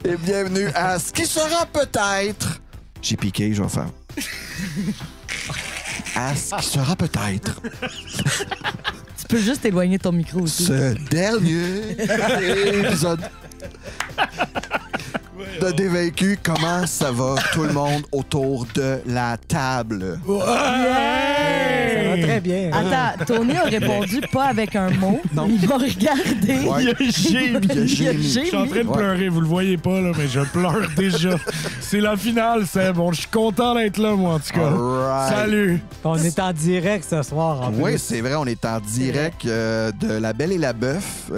Et bienvenue à ce qui sera peut-être... J'ai piqué, je vais faire... À ce qui sera peut-être... Tu peux juste éloigner ton micro aussi. Ce dernier épisode de Dévaincu. Comment ça va, tout le monde autour de la table? Yeah! Ça va très bien. Attends, Tony a répondu pas avec un mot. Non. Il m'a regardé. Ouais. Il a gémi. Il a gémi. Je suis en train de pleurer, vous le voyez pas, là, mais je pleure déjà. C'est la finale, c'est bon. Je suis content d'être là, moi, en tout cas. Alright. Salut. On est en direct ce soir. En Oui, plus. c'est vrai, on est en direct de La Belle et la Bœuf.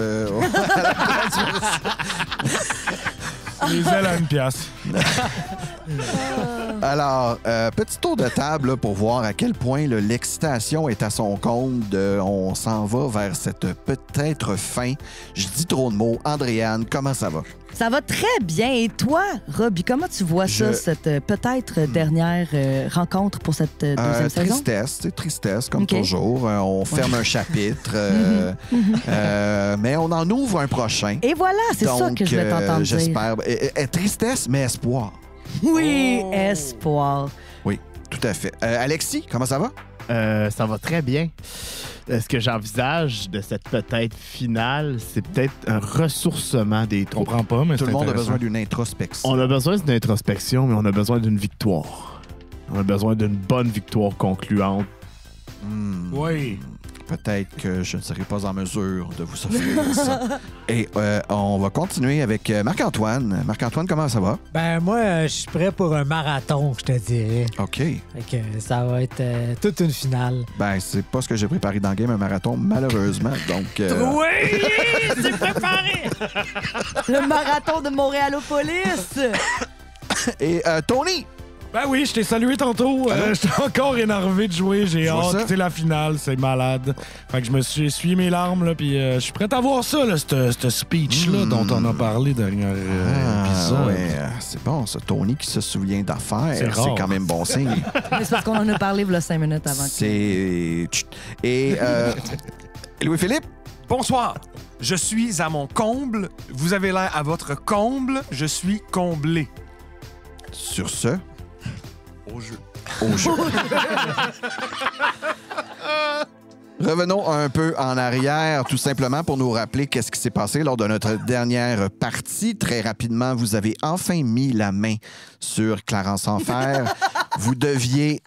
Les ailes à une pièce. Alors, petit tour de table là, pour voir à quel point là, l'excitation est à son compte. On s'en va vers cette peut-être fin. Je dis trop de mots. Andréane, comment ça va? Ça va très bien. Et toi, Robbie, comment tu vois ça, cette peut-être dernière rencontre pour cette deuxième saison? Tristesse, comme OK. toujours. On ferme un chapitre, mais on en ouvre un prochain. Et voilà, c'est ça Donc, que je vais t'entendre dire. j'espère. Tristesse, mais espoir. Oui, espoir. Oui, tout à fait. Alexis, comment ça va? Ça va très bien. Ce que j'envisage de cette peut-être finale, c'est peut-être un ressourcement des Je troupes. comprends pas, mais Tout c'est le monde a intéressant. besoin d'une introspection. On a besoin d'une introspection, mais on a besoin d'une victoire. On a besoin d'une bonne victoire concluante. Oui. Peut-être que je ne serai pas en mesure de vous offrir ça. Et on va continuer avec Marc-Antoine. Marc-Antoine, comment ça va? Ben moi, je suis prêt pour un marathon, je te dirais. OK. Fait que ça va être toute une finale. Ben, c'est pas ce que j'ai préparé dans le game, un marathon, malheureusement. Donc, Oui, c'est préparé. Le marathon de Montréalopolis. Et Tony! Ben oui, je t'ai salué tantôt. J'étais encore énervé de jouer. J'ai Je vois ça. hâte. C'est la finale. C'est malade. Fait que je me suis essuyé mes larmes, là, puis je suis prêt à voir ça, là, ce speech-là dont on a parlé dernier épisode. Ouais, c'est bon, ça. Tony qui se souvient d'affaires, C'est c'est rare. quand même bon signe. Mais c'est parce qu'on en a parlé il y a 5 minutes avant. C'est... Et Louis-Philippe? Bonsoir. Je suis à mon comble. Vous avez l'air à votre comble. Je suis comblé. Sur ce, Au jeu. au jeu. Revenons un peu en arrière, tout simplement pour nous rappeler qu'est-ce qui s'est passé lors de notre dernière partie. Très rapidement, vous avez enfin mis la main sur Clarence Enfer. Vous deviez...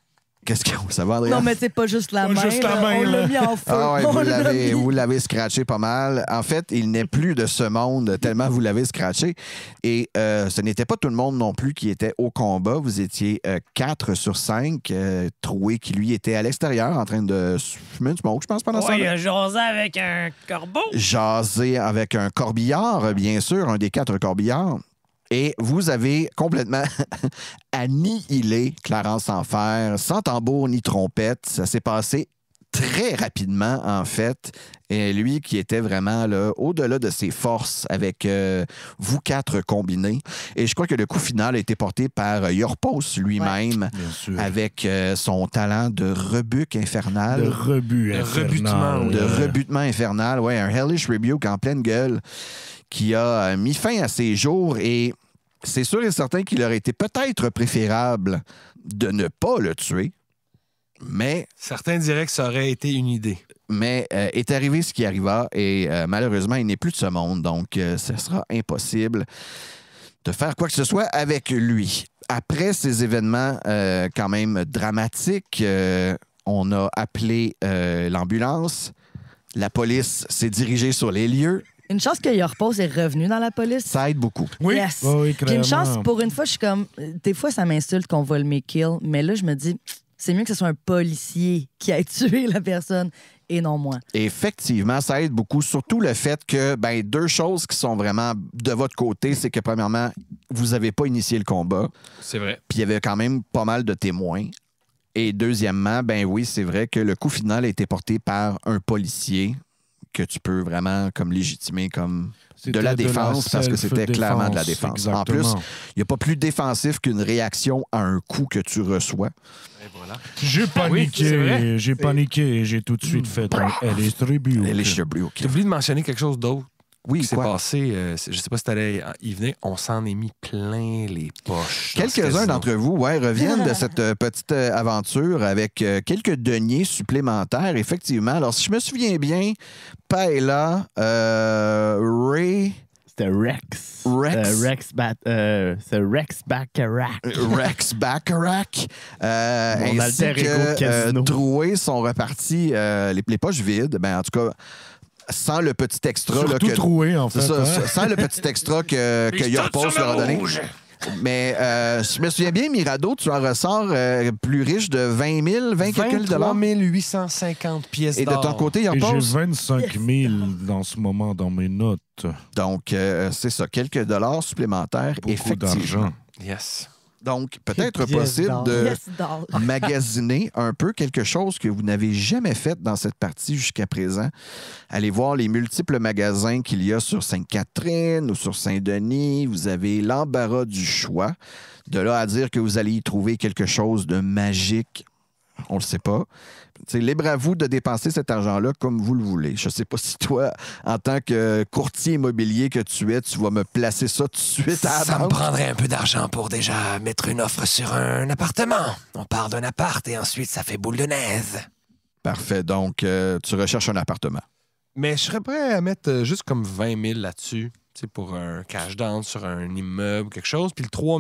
Qu'est-ce que ça va, Andréa? Non, mais c'est pas juste la Pas main. juste la là. main, On là. l'a mis en feu. Ah ouais, On vous l'a mis. l'avez scratché pas mal. En fait, il n'est plus de ce monde tellement vous l'avez scratché. Et ce n'était pas tout le monde non plus qui était au combat. Vous étiez 4 sur 5. Troué qui, lui, était à l'extérieur en train de fumer du smoke, je pense, pendant ça. Oui, il a jasé avec un corbeau. Jaser avec un corbillard, bien sûr, un des 4 corbillards. Et vous avez complètement annihilé Clarence Enfer, sans tambour ni trompette. Ça s'est passé très rapidement, en fait. Et lui qui était vraiment là, au-delà de ses forces avec vous 4 combinés. Et je crois que le coup final a été porté par Yorpos lui-même, Bien sûr. avec son talent de rebuque infernal. De rebut infernal. rebutement, De rebutement infernal, ouais, un Hellish Rebuke en pleine gueule qui a mis fin à ses jours et c'est sûr et certain qu'il aurait été peut-être préférable de ne pas le tuer, mais Certains diraient que ça aurait été une idée. est arrivé ce qui arriva et malheureusement, il n'est plus de ce monde, donc ce sera impossible de faire quoi que ce soit avec lui. Après ces événements quand même dramatiques, on a appelé l'ambulance. La police s'est dirigée sur les lieux. Une chance que Yorpos est revenu dans la police. Ça aide beaucoup. Oui. Yes. Oui, J'ai une clairement. chance, pour une fois, je suis comme... Des fois, ça m'insulte qu'on vole mes kills, mais là, je me dis, c'est mieux que ce soit un policier qui ait tué la personne et non moi. Effectivement, ça aide beaucoup, surtout le fait que, ben, 2 choses qui sont vraiment de votre côté, c'est que, premièrement, vous n'avez pas initié le combat, C'est vrai. puis il y avait quand même pas mal de témoins. Et deuxièmement, ben oui, c'est vrai que le coup final a été porté par un policier que tu peux vraiment comme légitimer comme de la défense parce que c'était clairement de la défense. En plus, Exactement. il n'y a pas plus défensif qu'une réaction à un coup que tu reçois. Et voilà. J'ai Oui, c'est paniqué, vrai. j'ai paniqué et j'ai tout de suite fait un Hellish Rebuke. Les cheveux, OK. J'ai oublié de mentionner quelque chose d'autre. Oui, qui s'est quoi? passé, je sais pas si t'allais y venir, on s'en est mis plein les poches. dans ce Quelques-uns casino. d'entre vous reviennent de cette petite aventure avec quelques deniers supplémentaires, effectivement. Alors, si je me souviens bien, Paella, Ray... C'était Rex. Rex. C'est Rex Bacharach. Rex Bacharach, Mon ainsi alter ego que casino. Drouet sont repartis les poches vides. Ben, en tout cas, sans le petit extra là, Surtout que... troué, en fait. C'est ça, hein. sans le petit extra que Yorpos leur a donné. Mais je me souviens bien, Mirado, tu en ressors plus riche de 20 000, 20 quelques dollars. 23 850 pièces Et de d'or. ton côté, Et j'ai Yorpos? 25 000 dans ce moment dans mes notes. Donc, c'est ça, quelques dollars supplémentaires, Beaucoup effectivement. d'argent. Yes. Donc, peut-être Pièces possible d'or. de Yes, doll. magasiner un peu quelque chose que vous n'avez jamais fait dans cette partie jusqu'à présent. Allez voir les multiples magasins qu'il y a sur Sainte-Catherine ou sur Saint-Denis. Vous avez l'embarras du choix. De là à dire que vous allez y trouver quelque chose de magique, on le sait pas. C'est libre à vous de dépenser cet argent-là comme vous le voulez. Je ne sais pas si toi, en tant que courtier immobilier que tu es, tu vas me placer ça tout de suite à la Ça me banque. prendrait un peu d'argent pour déjà mettre une offre sur un appartement. On part d'un appart et ensuite ça fait boule de neige. Parfait. Donc, tu recherches un appartement. Mais je serais prêt à mettre juste comme 20 000 là-dessus, tu sais, pour un cash down sur un immeuble ou quelque chose. Puis le 3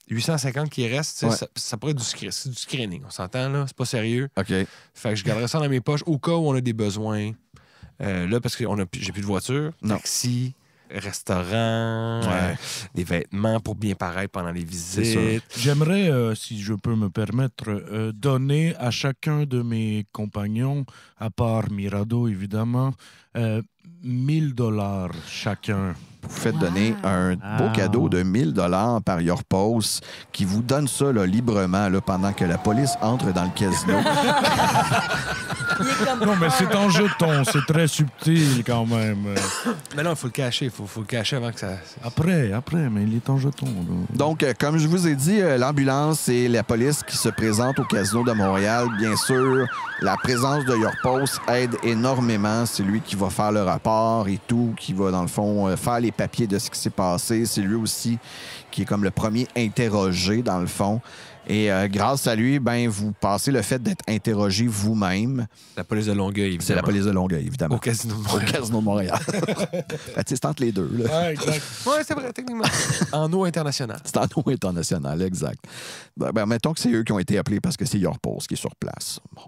850 qui reste, tu sais, Ouais. ça pourrait être c'est du screening. On s'entend, là? C'est pas sérieux. OK. Fait que je garderai ça dans mes poches au cas où on a des besoins. Là, parce que j'ai plus de voiture, Non. taxi, restaurant, des vêtements pour bien paraître pendant les sûr. visites. J'aimerais, si je peux me permettre, donner à chacun de mes compagnons, à part Mirado évidemment, 1 000 $ chacun. Vous faites donner un beau Wow. cadeau de 1 000 par Yorpos qui vous donne ça là, librement là, pendant que la police entre dans le casino. Il est comme Non, mais c'est en jeton, c'est très subtil quand même. Mais non, il faut le cacher. Il faut le cacher avant que ça... Après, mais il est en jeton. là. Donc, comme je vous ai dit, l'ambulance et la police qui se présentent au casino de Montréal, bien sûr, la présence de Yorpos aide énormément. C'est lui qui va faire le rapport et tout, qui va, dans le fond, faire les papiers de ce qui s'est passé. C'est lui aussi qui est comme le premier interrogé, dans le fond. Et grâce à lui, ben, vous passez le fait d'être interrogé vous-même. La police de Longueuil, évidemment. C'est la police de Longueuil, évidemment. Au casino de Au Montréal. casino de Montréal. Ben, tu sais, c'est entre les deux, là. Ouais, exact. Ouais, c'est vrai, techniquement. En eau internationale. C'est en eau internationale, exact. Ben, mettons que c'est eux qui ont été appelés parce que c'est Yorpos qui est sur place. Bon.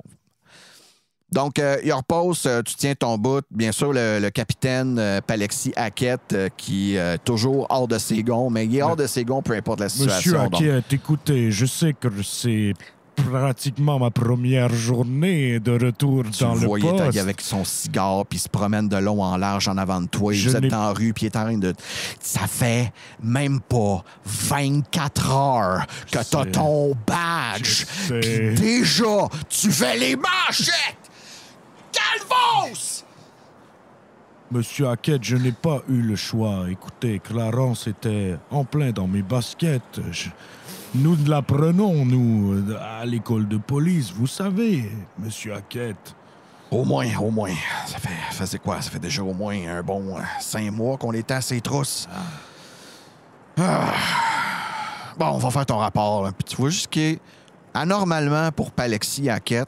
Donc, Yorpos, tu tiens ton bout. Bien sûr, le capitaine Palexi Hackett, qui est toujours hors de ses gonds, mais il est hors de ses gonds, peu importe la situation. Monsieur donc. Hackett, écoutez, je sais que c'est pratiquement ma première journée de retour Tu dans le le voyais poste. avec son cigare, puis il se promène de long en large en avant de toi. Je Vous êtes n'ai- dans la rue, puis il est en train de... Ça fait même pas 24 heures que t'as sais. ton badge. Je sais. Puis déjà, tu fais les manchettes! Calvos! Monsieur Hackett, je n'ai pas eu le choix. Écoutez, Clarence était en plein dans mes baskets. Nous l'apprenons, nous, à l'école de police, vous savez, Monsieur Hackett. Au moins. Faisait quoi? Ça fait déjà au moins un bon 5 mois qu'on était à ses trousses. Ah. Bon, on va faire ton rapport. Là. Puis tu vois juste qu'anormalement, pour Palexi Hackett,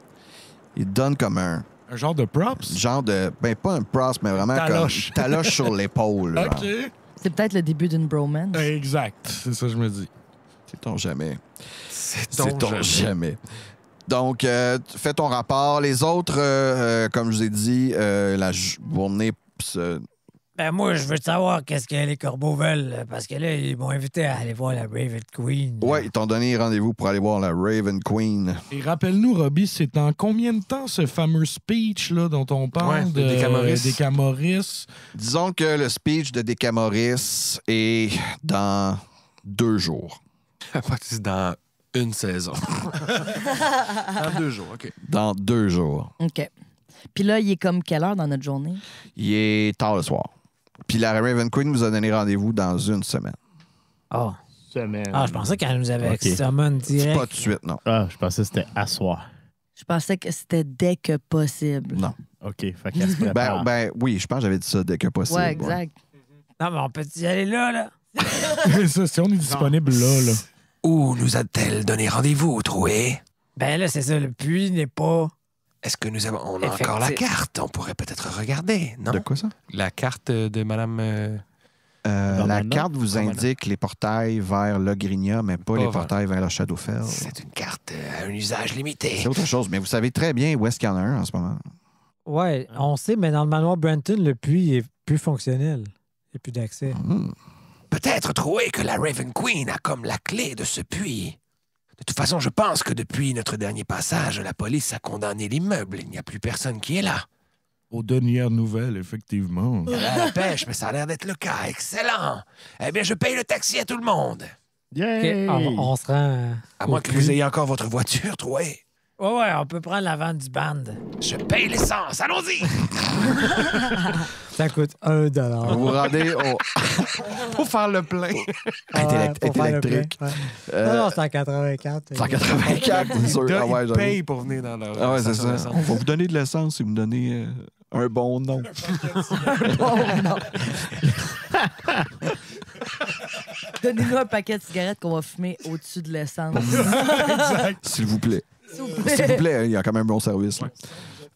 il te donne comme un Un genre de props? genre de... Ben, pas un pros, mais vraiment Taloche. comme taloche sur l'épaule. là. OK. C'est peut-être le début d'une bromance. Exact, c'est ça que je me dis. C'est-on jamais. C'est C'est-on jamais. Donc, tu fais ton rapport. Les autres, comme je vous ai dit, la journée... Ben moi, je veux savoir qu'est-ce que les corbeaux veulent, parce que là, ils m'ont invité à aller voir la Raven Queen. Ouais, ils t'ont donné rendez-vous pour aller voir la Raven Queen. Et rappelle-nous, Robbie, c'est en combien de temps ce fameux speech là, dont on parle Ouais, de Decamoris. Decamoris? Disons que le speech de Decamoris est dans 2 jours. C'est dans une saison. Dans 2 jours, OK. Dans 2 jours. OK. Puis là, il est comme quelle heure dans notre journée? Il est tard le soir. Puis la Raven Queen vous a donné rendez-vous dans 1 semaine. Ah, Semaine. je pensais qu'elle nous avait Ok. summon C'est direct. pas tout de suite, non. Ah, je pensais que c'était à soir. Je pensais que c'était dès que possible. Non. OK, fait qu'elle se prépare. Oui, je pense que j'avais dit ça dès que possible. Ouais, exact. Non, mais on peut y aller là? Ça, si on est disponible là. Où nous a-t-elle donné rendez-vous, Troué? Ben là, c'est ça, le puits n'est pas... Est-ce que on a encore la carte? On pourrait peut-être regarder, non? De quoi ça? La carte de Madame... La carte vous indique les portails vers Logrinia, mais pas les portails vers le Shadowfell. C'est une carte à un usage limité. C'est autre chose, mais vous savez très bien où est-ce qu'il y en a un en ce moment. Ouais, on sait, mais dans le manoir Brenton, le puits est plus fonctionnel. Il n'y a plus d'accès. Peut-être Troué que la Raven Queen a comme la clé de ce puits. De toute façon, je pense que depuis notre dernier passage, la police a condamné l'immeuble. Il n'y a plus personne qui est là. Aux dernières nouvelles, effectivement. Il y a la pêche, mais ça a l'air d'être le cas. Excellent. Eh bien, je paye le taxi à tout le monde. Yay! OK, on se rend... À moins que vous ayez encore votre voiture, Troué. Ouais, on peut prendre la vente du band. Je paye l'essence. Allons-y. Ça coûte $1. Vous vous rendez au Pour faire le plein. Pour faire le électrique. plein, ouais. Non, c'est en 84. 184, c'est sûr. Ah ouais, Ils j'avoue. payent pour venir dans leur... Ah ouais, c'est station ça. d'essence. On va vous donner de l'essence si vous me donnez un bon nom. Donnez-nous un paquet de cigarettes qu'on va fumer au-dessus de l'essence. S'il vous plaît. S'il vous plaît. S'il vous plaît, hein, il y a quand même un bon service. Là.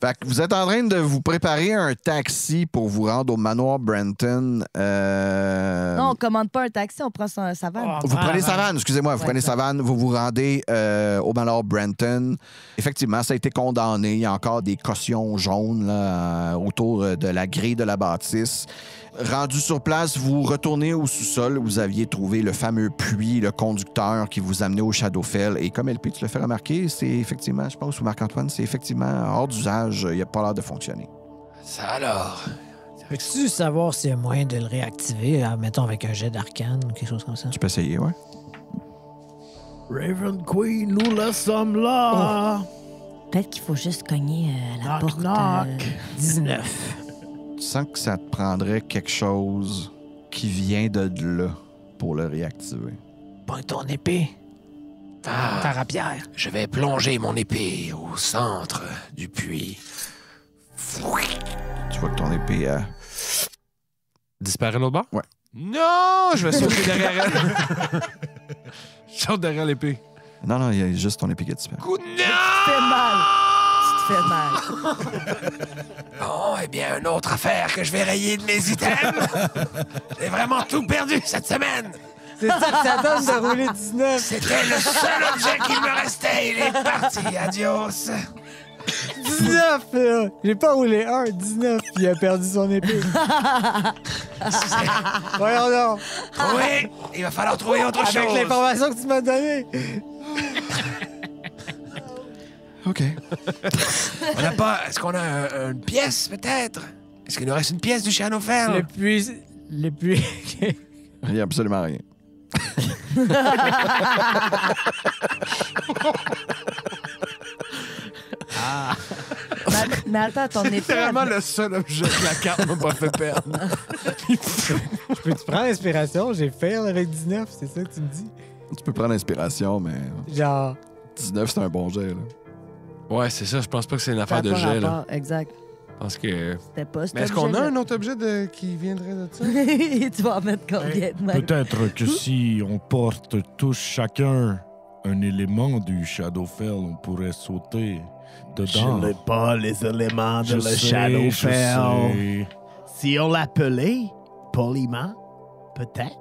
Fait que vous êtes en train de vous préparer un taxi pour vous rendre au manoir Brenton. Non, on commande pas un taxi, on prend sa vanne. Vous prenez Savane, excusez-moi, vous Ouais, prenez exact. Savane, vous vous rendez au manoir Brenton. Effectivement, ça a été condamné. Il y a encore des cautions jaunes là, autour de la grille de la bâtisse. Rendu sur place, vous retournez au sous-sol où vous aviez trouvé le fameux puits, le conducteur qui vous amenait au Shadowfell. Et comme LP, tu l'as fait remarquer, c'est effectivement, je pense, ou Marc-Antoine, c'est effectivement hors d'usage. Il n'a pas l'air de fonctionner. Ça alors. Peux-tu savoir s'il y a moyen de le réactiver, mettons avec un jet d'arcane ou quelque chose comme ça? Tu peux essayer, ouais. Raven Queen, nous la sommes là! Peut-être qu'il faut juste cogner à la Knock, porte. knock. 19. Tu sens que ça te prendrait quelque chose qui vient de là pour le réactiver. Pogne ton épée. Ta rapière. Je vais plonger mon épée au centre du puits. Tu vois que ton épée a... Disparaît l'autre bord? Ouais. Non! Je vais sauter derrière elle. Je saute derrière l'épée. Non, il y a juste ton épée qui disparaît. Coup de Tu te fais mal. Tu te fais mal. Bon, eh bien, une autre affaire que je vais rayer de mes items. J'ai vraiment tout perdu cette semaine. C'est ça que ça donne de rouler 19. C'était le seul objet qui me restait. Il est parti. Adios. 19, là! J'ai pas roulé 1, 19, puis il a perdu son épée. Voyons donc! Oui, il va falloir trouver autre Avec chose. l'information que tu m'as donnée! OK. On n'a pas... Est-ce qu'on a une pièce, peut-être? Est-ce qu'il nous reste une pièce du Shadowfell? Le puits... Le puits... Il n'y a absolument rien. Mais attends, ton épée. C'est vraiment le seul objet que la carte m'a pas fait perdre. Peux-tu prendre l'inspiration? J'ai fail avec 19, c'est ça que tu me dis? Tu peux prendre l'inspiration, mais Genre... 19, c'est un bon jet. Là. Ouais, c'est ça. Je pense pas que c'est une Ça affaire a de pas jet, là. rapport, exact. Je pense que... C'était pas cet Mais est-ce qu'on a objet-là. un autre objet qui viendrait de ça? Tu vas en mettre combien de même? Peut-être que si on porte tous chacun un élément du Shadowfell, on pourrait sauter dedans. Je n'ai pas les éléments de Je le sais, Shadowfell. je sais. Si on l'appelait poliment, peut-être.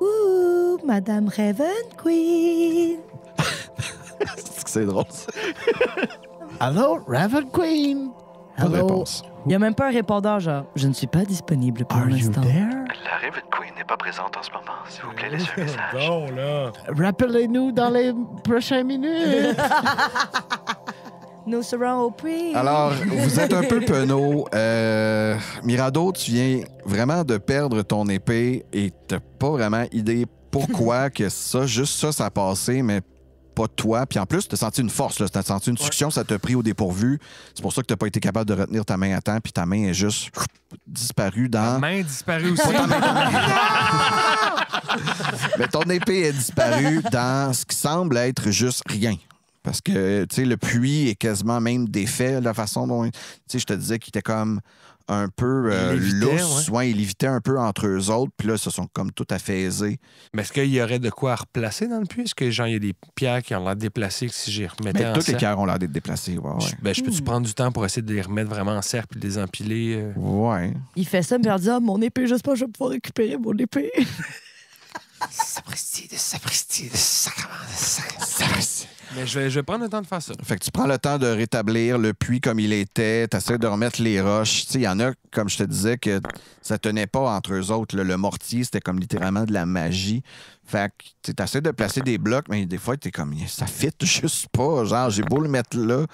Ouh, Madame Raven Queen. C'est drôle, ça. Allô, Raven Queen? Pas de Allô? réponse. Il y a même pas un répondeur, genre, je ne suis pas disponible pour Are you l'instant. there? La Raven Queen n'est pas présente en ce moment. S'il vous plaît, laissez un message. Non, là. Rappelez-nous dans les prochaines minutes. Nous serons au puits. Alors, vous êtes un peu penaud. Mirado, tu viens vraiment de perdre ton épée et t'as pas vraiment idée pourquoi que ça, juste ça, ça a passé, mais pas toi. Puis en plus, t'as senti une force, là. T'as senti une succion, ça t'a pris au dépourvu. C'est pour ça que t'as pas été capable de retenir ta main à temps, puis ta main est juste disparue dans... Main disparue aussi. Mais ton épée est disparue dans ce qui semble être juste rien. Parce que, tu sais, le puits est quasiment même défait, la façon dont... Tu sais, je te disais qu'il était comme un peu Il lévitait, lousse. Ouais, il lévitait un peu entre eux autres, puis là, ils se sont comme tout affaisés. Mais est-ce qu'il y aurait de quoi à replacer dans le puits? Est-ce que, genre, il y a des pierres qui ont l'air déplacées que si j'y remettais Mais en toutes les cercle? pierres ont l'air d'être déplacées, ouais. Je peux-tu prendre du temps pour essayer de les remettre vraiment en cercle et de les empiler? Ouais. Il fait ça, puis il dit mon épée, j'espère que je vais pouvoir récupérer mon épée. Sapristi, sacrement, Mais je vais prendre le temps de faire ça. Fait que tu prends le temps de rétablir le puits comme il était, tu essaies de remettre les roches. Tu sais, il y en a, comme je te disais, que ça tenait pas entre eux autres. Là. Le mortier, c'était comme littéralement de la magie. Fait que tu essaies de placer des blocs, mais des fois, tu es comme, ça fit juste pas. Genre, j'ai beau le mettre là,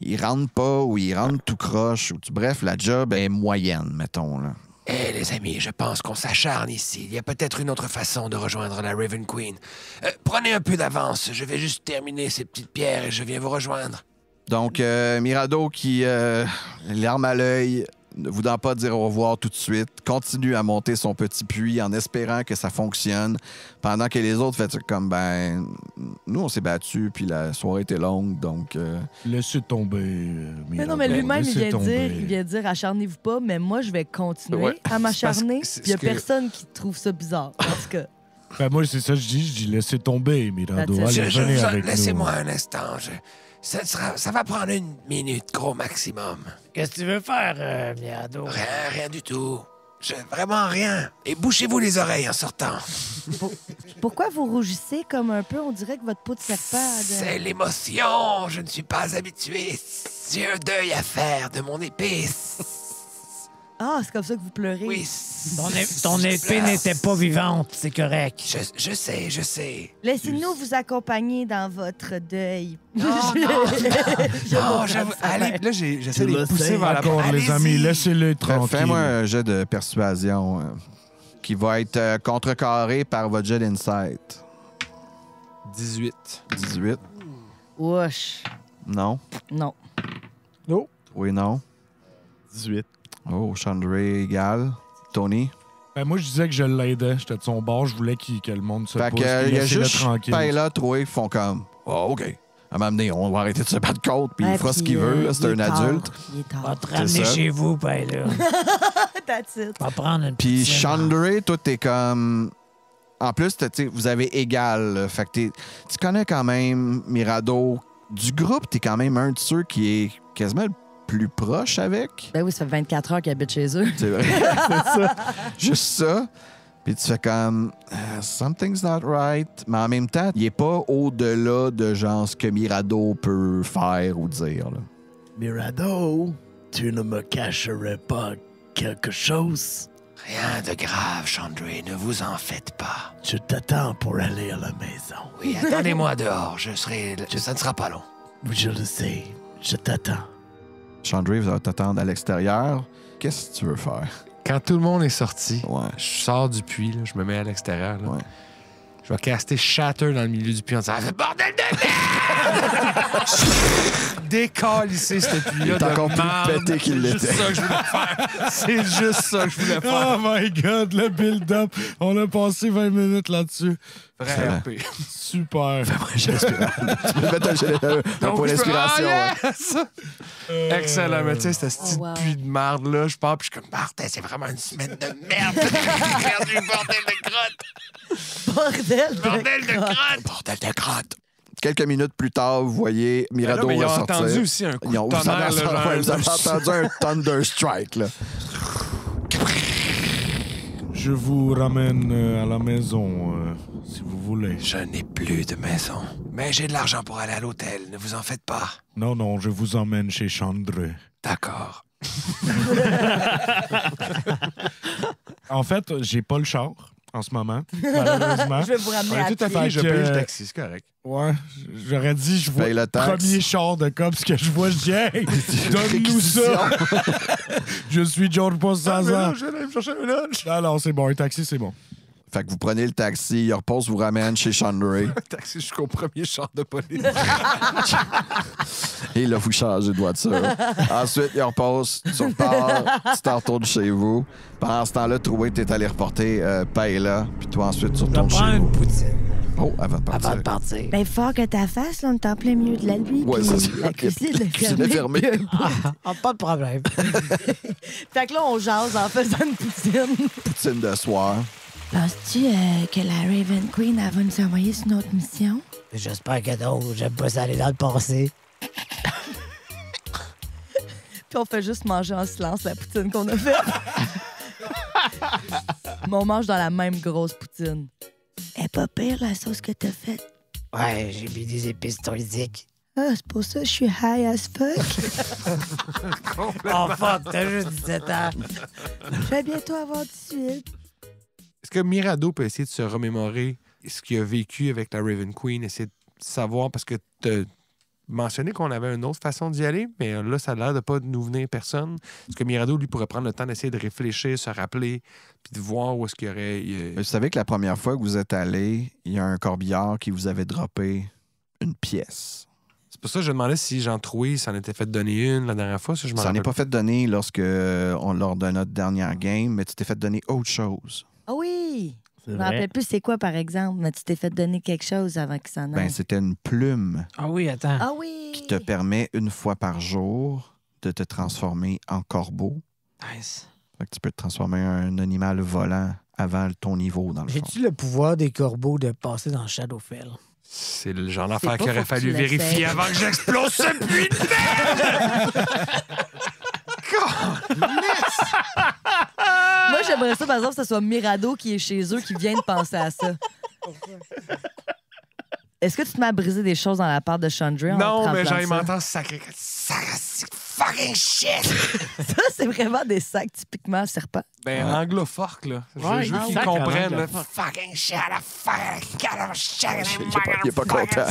il rentre pas ou il rentre tout croche. Bref, la job est moyenne, mettons. Là. Les amis, je pense qu'on s'acharne ici. Il y a peut-être une autre façon de rejoindre la Raven Queen. Prenez un peu d'avance. Je vais juste terminer ces petites pierres et je viens vous rejoindre. Donc, Mirado qui, l'arme à l'œil, ne voulant pas dire au revoir tout de suite, continue à monter son petit puits en espérant que ça fonctionne, pendant que les autres font comme, ben, nous, on s'est battus, puis la soirée était longue, donc... Laissez tomber, Mais non, mais lui-même, il Laissez vient de dire acharnez-vous pas, mais moi, je vais continuer Ouais. à m'acharner. C'est Puis il y a que- personne qui trouve ça bizarre. En tout cas, Ben, moi, c'est ça que je dis laissez tomber, Mirado. That's it. Allez, venez avec nous. Laissez-moi un instant. Ça va prendre 1 minute, gros maximum. Qu'est-ce que tu veux faire, Miado? Rien du tout. Vraiment rien. Et bouchez-vous les oreilles en sortant. pourquoi vous rougissez comme un peu? On dirait que votre peau de serpent... C'est l'émotion. Je ne suis pas habitué. J'ai un deuil à faire de mon épée. Ah, c'est comme ça que vous pleurez? Oui. Ton épée n'était pas vivante, c'est correct. Je sais. Laissez-nous vous accompagner dans votre deuil. Non, j'avoue. Allez, Là, j'essaie de Tu les le pousser sais. vers la D'accord, les Allez-y. amis, laissez-le tranquille. Fais-moi un jet de persuasion qui va être contrecarré par votre jet d'insight. 18. 18. Wesh. Non. Non. Oui, non. 18. Oh, Chandray égal. Tony. Ben, moi, je disais que je l'aidais. J'étais de son bord. Je voulais que le monde se Fait pousse. que, puis il y a laissez-le juste tranquille. Paella, Troué, font comme, oh, OK. À m'amener, on va arrêter de se battre contre, puis Ouais, il fera ce puis, qu'il veut, là, c'est il est un tard. adulte. Il est Va tard. te ramener ça. chez vous, ben là. That's it. Va prendre une Puis petite... Chandray, toi, t'es comme... En plus, vous avez égal. Là. Fait que tu connais quand même Mirado. Du groupe, t'es quand même un de ceux qui est quasiment le plus proche avec. Ben oui, ça fait 24 heures qu'ils habitent chez eux. C'est vrai. C'est ça. Juste ça. Puis tu fais comme something's not right. Mais en même temps, il est pas au-delà de genre ce que Mirado peut faire ou dire. Là. Mirado, tu ne me cacherais pas quelque chose? Rien de grave, Chandray. Ne vous en faites pas. Je t'attends pour aller à la maison. Oui, attendez-moi dehors. Ça ne sera pas long. Je le sais, je t'attends. Chandray va t'attendre à l'extérieur. Qu'est-ce que tu veux faire? Quand tout le monde est sorti, Ouais. je sors du puits, là, je me mets à l'extérieur. là. Ouais. Je vais caster Shatter dans le milieu du puits en disant bordel de merde! Décalisser ce puits-là. Il est de encore plus marde. pété qu'il C'est l'était. juste ça que je voulais faire. C'est juste ça que je voulais faire. Oh my God, le build-up. On a passé 20 minutes là-dessus. Vrai RP. Super. Tu peux mettre un point d'inspiration. Ah, ouais. yes! Excellent, mais tu sais, c'était ce petit Oh, wow. puits de marde-là. Je pars, puis je suis comme, Bordel, c'est vraiment une semaine de merde. J'ai perdu, bordel de grotte. Bordel de Bordel de crotte. grotte. Bordel de grotte. Quelques minutes plus tard, vous voyez Mirado mais ils ont ressortir. entendu aussi un coup Ils ont- de vous tonnerre. avez- là, genre, ouais, vous avez entendu un Thunder Strike. Là. Je vous ramène à la maison, si vous voulez. Je n'ai plus de maison. Mais j'ai de l'argent pour aller à l'hôtel. Ne vous en faites pas. Non, non, je vous emmène chez Chandray. D'accord. En fait, j'ai pas le char en ce moment, malheureusement. Je vais vous ramener à On est tout à pied. fait, je Fait que- paye le taxi, c'est correct. Ouais, j'aurais dit, je vois Paye le taxe. premier char de cops que je vois, je dis, hey, donne-nous ça. Je suis George Costanza. je vais aller me chercher un lunch. Alors, c'est bon, un taxi, c'est bon. Fait que vous prenez le taxi, il repose, vous ramène chez Chandray. Un taxi jusqu'au premier char de police. Et là, vous changez de voiture. Ensuite, il repose, tu repars, tu t'en retournes chez vous. Pendant ce temps-là, Troué, t'es allé reporter Paella, puis toi, ensuite, tu Je vais retournes chez prendre vous. une poutine. Oh, avant de partir. Avant de partir. Ben, fort que ta face, là, on est en plein milieu de la nuit. Ouais, puis c'est ça. la cuisine La cuisine est fermée. Pas de problème. Fait que là, on jase en faisant une poutine. Poutine de soir. Penses-tu que la Raven Queen, elle va nous envoyer sur une autre mission? J'espère que non. J'aime pas ça aller dans le passé. Puis on fait juste manger en silence la poutine qu'on a faite. Mais on mange dans la même grosse poutine. Elle est pas pire, la sauce que t'as faite. Ouais, j'ai mis des épices toniques. Ah, c'est pour ça que je suis high as fuck. Oh fuck, t'as juste 17 ans. Je vais bientôt avoir 18. Est-ce que Mirado peut essayer de se remémorer ce qu'il a vécu avec la Raven Queen, essayer de savoir, parce que tu as mentionné qu'on avait une autre façon d'y aller, mais là, ça a l'air de pas nous venir personne. Est-ce que Mirado, lui, pourrait prendre le temps d'essayer de réfléchir, se rappeler, puis de voir où est-ce qu'il y aurait... Vous savez que la première fois que vous êtes allé, il y a un corbillard qui vous avait droppé une pièce. C'est pour ça que je demandais si Jean-Troué s'en était fait donner une la dernière fois. Ça Ça n'est pas fait donner lors de notre dernière game, mais tu t'es fait donner autre chose. Ah oui! C'est Je me vrai. rappelle plus c'est quoi, par exemple, mais tu t'es fait donner quelque chose avant qu'il s'en aille. Ben, c'était une plume Ah oui, attends. Ah oui! qui te permet une fois par jour de te transformer en corbeau. Nice. Fait que tu peux te transformer en un animal volant avant ton niveau, dans le fond. J'ai-tu le pouvoir des corbeaux de passer dans Shadowfell? C'est le genre d'affaire pas, qu'il aurait faut que fallu tu l'essayes. vérifier avant que j'explose ce puits de merde! Moi, j'aimerais ça, par exemple, que ce soit Mirado qui est chez eux qui vient de penser à ça. Est-ce que tu te mets à briser des choses dans la part de Chandra? Non, mais j'aille m'entendre sacré. Fucking shit! Ça, c'est vraiment des sacs typiquement serpents. Ben, anglophone, là. Je Ouais, veux il qu'ils sac en comprennent. là. anglophone. Fucking shit, la Il est pas content.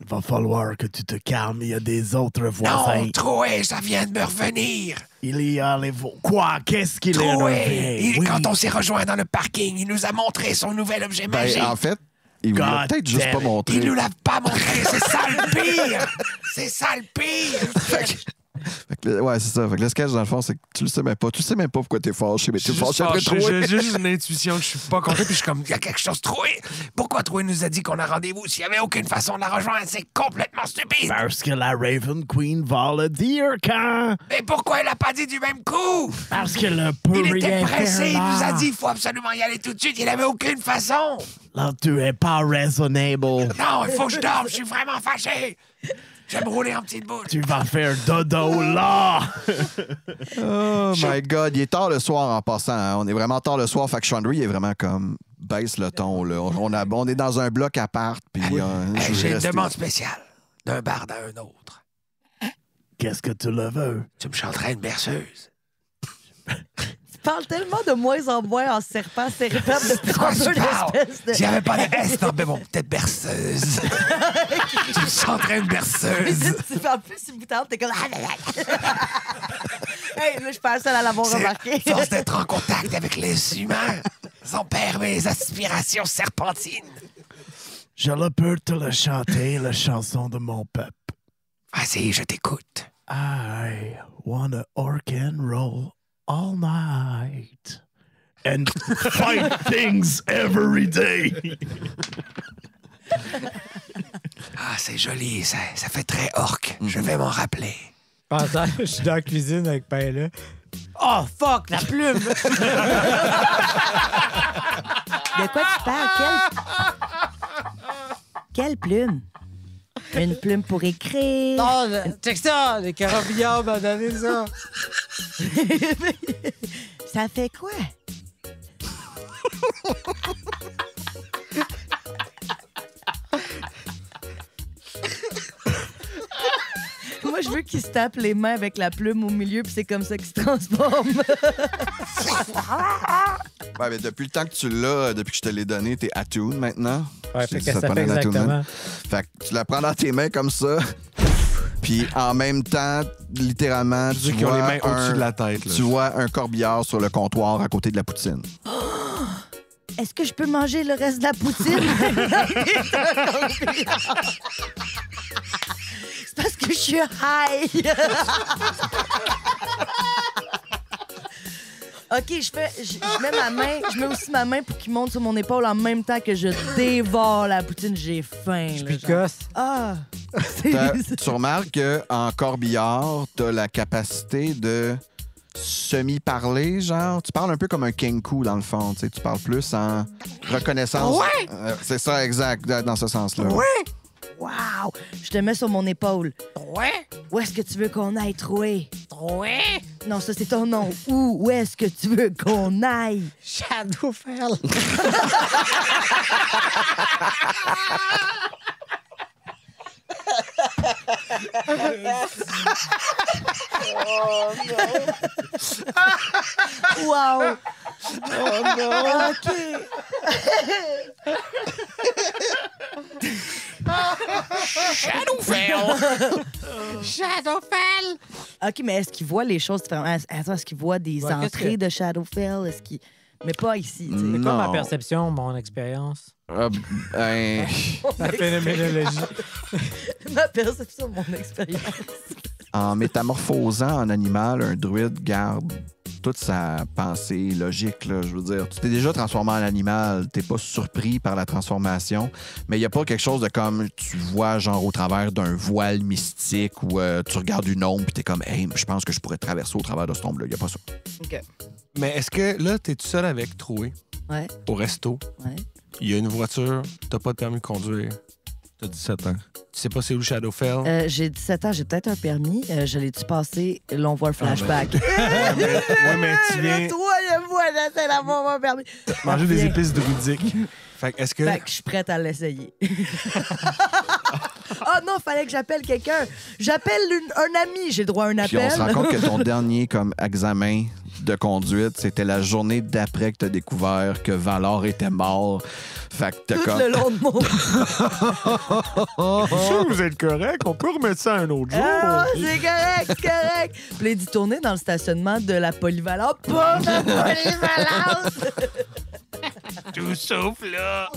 Il va falloir que tu te calmes. Il y a des autres voisins. Non, Troué, ça vient de me revenir. Il y a les... Quoi? Qu'est-ce qu'il est Troué, revenu? Oui. quand on s'est rejoint dans le parking, il nous a montré son nouvel objet magique. Ben, en fait, il vous l'a God peut-être juste damn pas it. montré. Il nous l'a pas montré, c'est ça le pire! C'est ça le pire! Fait que ouais, c'est ça. Fait que le sketch, dans le fond, c'est que tu le sais même pas. Tu sais même pas pourquoi t'es fâché, mais t'es fâché après trop. J'ai juste une intuition que je suis pas content, puis je suis comme... Il y a quelque chose Troué. Pourquoi Troué nous a dit qu'on a rendez-vous s'il y avait aucune façon de la rejoindre? C'est complètement stupide! Parce que la Raven Queen va le dire quand... Mais pourquoi il a pas dit du même coup? Parce qu'elle ne peut Il rien était pressé, il faire nous a là. dit il faut absolument y aller tout de suite, il avait aucune façon! Là, tu es pas raisonnable. Non, il faut que je dorme, je suis vraiment fâché! Je vais me rouler en petite boule. Tu vas faire dodo là. Oh my God, il est tard le soir en passant. Hein. On est vraiment tard le soir. Fait que Chandra, il est vraiment comme baisse le ton. Là. On est dans un bloc à part. Puis Hey, je j'ai une reste- demande spéciale. D'un bar à un autre. Qu'est-ce que tu le veux? Tu me chanterais une berceuse. Tu parles tellement de moins en moins en serpent cérébral depuis De quoi qu'on tu veut parles? l'espèce de... S'il n'y avait pas de S, non, mais bon, peut-être berceuse. Tu me chanterais une Mais berceuse. si tu parles plus si vous t'es comme... Hey, là, je suis pas la seule à l'avoir remarqué. C'est force d'être en contact avec les humains. Ça perd mes aspirations serpentines. Je le peux te le chanter, la chanson de mon peuple. Vas-y, je t'écoute. I wanna orc and roll all night and fight things every day. Ah, c'est joli, ça fait très orc. Je vais m'en rappeler. Pendant que je suis dans la cuisine avec pain là. Oh fuck, la plume! De quoi tu parles? Quelle plume? Une plume pour écrire. Oh, check ça! Les carabiniers m'ont donné ça! Ça fait quoi? Moi, je veux qu'il se tape les mains avec la plume au milieu, puis c'est comme ça qu'il se transforme. Ouais, mais depuis le temps que tu l'as, depuis que je te l'ai donné, t'es attune maintenant. Ouais, fait que ça te fait prend un attunement. exactement. Fait que tu la prends dans tes mains comme ça. Puis en même temps, littéralement, Je tu dis qu'ils ont les vois, mains au-dessus de la tête. Là. tu vois un corbillard sur le comptoir à côté de la poutine. Est-ce que je peux manger le reste de la poutine? C'est parce que je suis high. OK, je mets aussi ma main pour qu'il monte sur mon épaule en même temps que je dévore la poutine. J'ai faim. Je là, picosse. Ah! Tu remarques qu'en corbillard, t'as la capacité de semi-parler, genre. Tu parles un peu comme un kenku, dans le fond. Tu parles plus en reconnaissance. Ouais! C'est ça, exact, dans ce sens-là. Ouais! Wow! Je te mets sur mon épaule. Ouais! Où est-ce que tu veux qu'on aille, Troué? Ouais! Non, ça, c'est ton nom. Où est-ce que tu veux qu'on aille? Shadowfell! Wow! Oh non! OK. Shadowfell! Shadowfell! OK, mais est-ce qu'il voit les choses différemment? Attends, est-ce qu'il voit des Ouais, qu'est-ce entrées que- de Shadowfell? Est-ce qu'il... Mais pas ici, tu sais. C'est quoi ma Non. perception, mon expérience? Ben, La phénoménologie. Ma perception, mon expérience. en métamorphosant en animal, un druide garde toute sa pensée logique. Là, je veux dire, tu t'es déjà transformé en animal, t'es pas surpris par la transformation, mais il n'y a pas quelque chose de comme tu vois genre au travers d'un voile mystique où tu regardes une ombre puis t'es comme « Hey, je pense que je pourrais traverser au travers de cette ombre-là. » Il n'y a pas ça. OK. Mais est-ce que là, t'es tout seul avec Troué Ouais, au resto? ouais. Il y a une voiture, t'as pas de permis de conduire. T'as 17 ans. Tu sais pas c'est où Shadowfell? J'ai 17 ans, j'ai peut-être un permis. Je l'ai-tu passé? Là, on voit le flashback. Ouais, mais tu La viens troisième fois, j'essaie d'avoir mon permis. manger des Viens. épices druidiques. Fait que est-ce que... Fait que je suis prête à l'essayer. Ah non, fallait que j'appelle quelqu'un. J'appelle un ami. J'ai le droit à un Puis on appel. se rend compte que ton dernier comme examen de conduite, c'était la journée d'après que t'as découvert que Valor était mort. Fait que t'as Tout comme... le long de mon... sûr que vous êtes correct? On peut remettre ça un autre jour. Ah, c'est correct, c'est correct. Puis là, il dit tourner dans le stationnement de la polyvalence. Pas de polyvalence! Tout sauf là.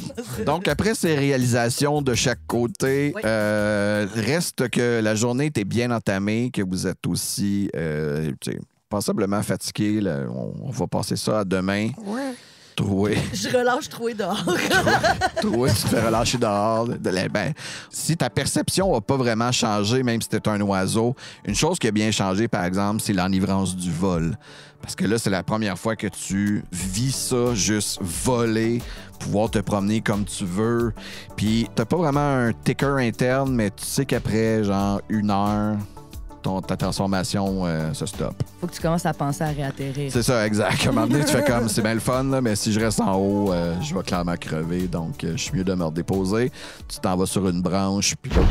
Donc, après ces réalisations de chaque côté, Oui. reste que la journée était bien entamée, que vous êtes aussi tu sais, passablement fatigué. Là. On va passer ça à demain. Ouais. Troué. Je relâche Troué dehors. Troué, tu te fais relâcher dehors. Ben, si ta perception n'a pas vraiment changé, même si t'es un oiseau, une chose qui a bien changé, par exemple, c'est l'enivrance du vol. Parce que là, c'est la première fois que tu vis ça, juste voler, pouvoir te promener comme tu veux. Puis, t'as pas vraiment un ticker interne, mais tu sais qu'après, genre, 1 heure, ta transformation se stoppe. Faut que tu commences à penser à réatterrir. C'est ça, exact. À un moment donné, tu fais comme, c'est bien le fun, là, mais si je reste en haut, je vais clairement crever. Donc, je suis mieux de me redéposer. Tu t'en vas sur une branche, puis tu vas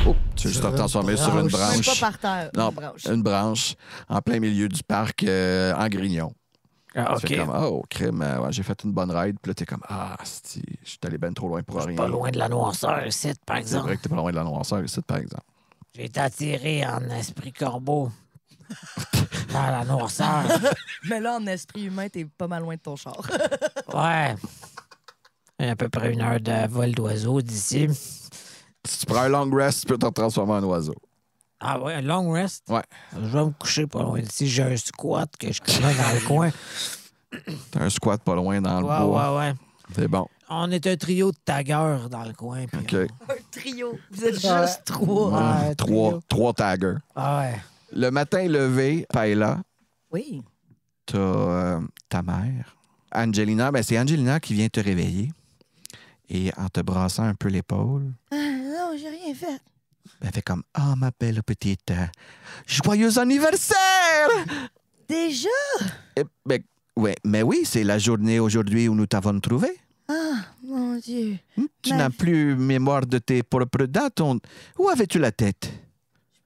juste te transformer sur une Même branche. pas par terre. Non, une branche. une branche en plein milieu du parc en grignon. Ah, Tu OK. fais comme, oh, crème, ouais, j'ai fait une bonne ride. Puis là, t'es comme, ah, je suis allé ben trop loin pour rien. Pas loin de la noirceur, ici, par C'est exemple. vrai que t'es pas loin de la noirceur ici, par exemple. J'ai été attiré en esprit corbeau dans la noirceur. Mais là, en esprit humain, t'es pas mal loin de ton char. Ouais. Il y a à peu près 1 heure de vol d'oiseau d'ici. Si tu prends un long rest, tu peux te transformer en oiseau. Ah ouais, un long rest? Ouais. Je vais me coucher pas loin d'ici. J'ai un squat que je connais dans le coin. T'as un squat pas loin dans le bois. Ouais. C'est bon. On est un trio de taggeurs dans le coin. puis OK. Un trio. Vous êtes juste 3. Ouais, Trois taggers. Ah ouais. Le matin levé, Paella, Oui. t'as ta mère. Angelina, ben c'est Angelina qui vient te réveiller. Et en te brassant un peu l'épaule, Ah, non, j'ai rien fait. elle fait comme « Ah, ma belle petite, joyeux anniversaire! Déjà? » Ben, ouais, mais oui, c'est la journée aujourd'hui où nous t'avons trouvé. Ah, mon Dieu. Tu Ben- n'as plus mémoire de tes propres dates. Où avais-tu la tête?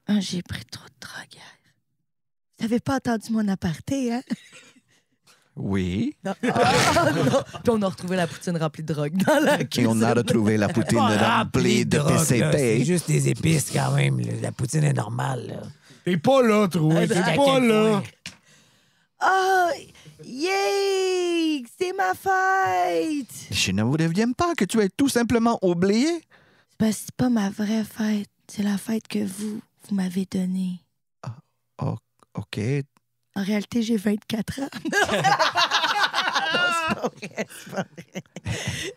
Ah, j'ai pris trop de drogue hier. Vous n'avez pas entendu mon aparté, hein? Oui. Non. Ah, non. Puis on a retrouvé la poutine remplie de drogue dans la Et cuisine. on a retrouvé la poutine remplie de drogue, là. C'est PCP. juste des épices quand même. Là. La poutine est normale. Là. T'es pas là, Troué. T'es À pas quel là. point? Ah, yay! C'est ma fête! Je ne vous reviens pas que tu es tout simplement oublié. Ben, c'est pas ma vraie fête. C'est la fête que vous m'avez donnée. OK. En réalité, j'ai 24 ans. C'est pas vrai.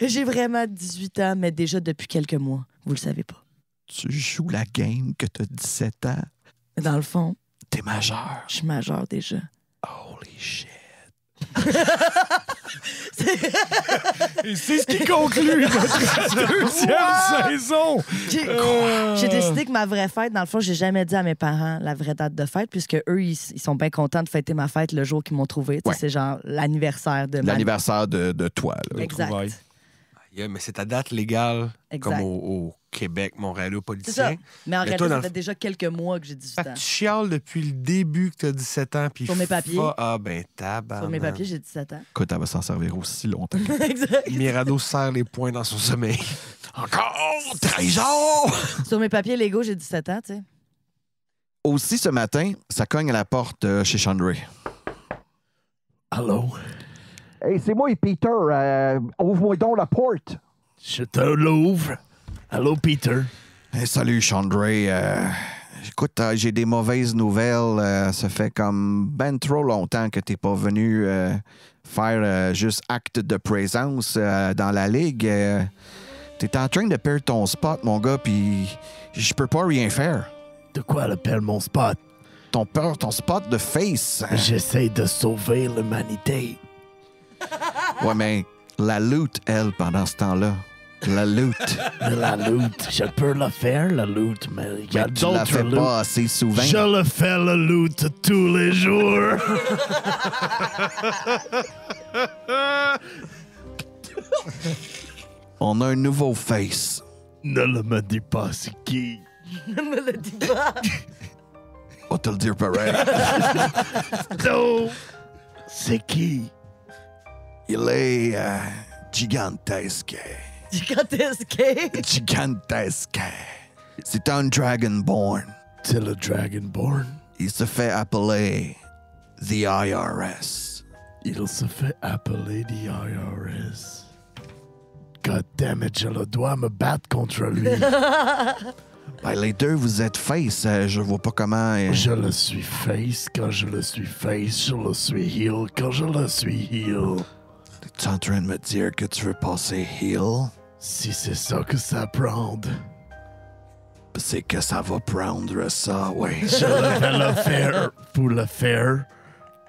J'ai vraiment 18 ans, mais déjà depuis quelques mois. Vous le savez pas. Tu joues la game que t'as 17 ans. Dans le fond, T'es majeur. je suis majeur déjà. Holy shit. Et c'est ce qui conclut notre deuxième saison. J'ai décidé que ma vraie fête, dans le fond, j'ai jamais dit à mes parents la vraie date de fête, puisque eux, ils sont bien contents de fêter ma fête le jour qu'ils m'ont trouvé. Tu sais, Ouais. c'est genre l'anniversaire de ma... L'anniversaire de toi, là. Exact. Trouvailles. Yeah, mais c'est ta date légale, Exact. comme au Québec, Montréal, C'est ça. politicien. Mais en Mais réalité, toi, dans ça le- fait déjà quelques mois que j'ai 18 Fait que ans. tu chiales depuis le début que tu as 17 ans. Puis Sur mes papiers. Ah, ben, tabarnak. Sur mes papiers, j'ai 17 ans. Écoute, elle va s'en servir aussi longtemps. Exact. Mirado serre les poings dans son sommeil. Encore! Trahison! Sur mes papiers légaux, j'ai 17 ans, tu sais. Aussi, ce matin, ça cogne à la porte chez Chandray. Allô? Hey, c'est moi, Peter. Ouvre-moi donc la porte. Je te l'ouvre. Allô, Peter? Hey, salut, Chandray. Écoute, j'ai des mauvaises nouvelles. Ça fait comme ben trop longtemps que t'es pas venu faire juste acte de présence dans la ligue. T'es en train de perdre ton spot, mon gars, puis je peux pas rien faire. De quoi elle appelle mon spot? Ton spot de face. J'essaie de sauver l'humanité. Ouais, mais la loot, elle, pendant ce temps-là. La loot. La loot, je peux le faire, la loot, mais il y a Mais tu la d'autres fais loot. pas assez souvent. Je le fais, le loot, tous les jours. On a un nouveau face. Ne le me dis pas, c'est qui? Ne me le dis pas. On va te le dire pareil. Non! C'est qui? Il est gigantesque. Gigantesque. Gigantesque. C'est un Dragonborn. C'est le Dragonborn. Il se fait appeler The IRS. Il se fait appeler the IRS. God damn it, je le dois me battre contre lui. Ben, les deux, vous êtes face. Je vois pas comment... Je le suis face quand je le suis face. Je le suis heel quand je le suis heel. T'es en train de me dire que tu veux passer heel? Si c'est ça que ça prend, C'est que ça va prendre ça, ouais. je vais le faire pour le faire,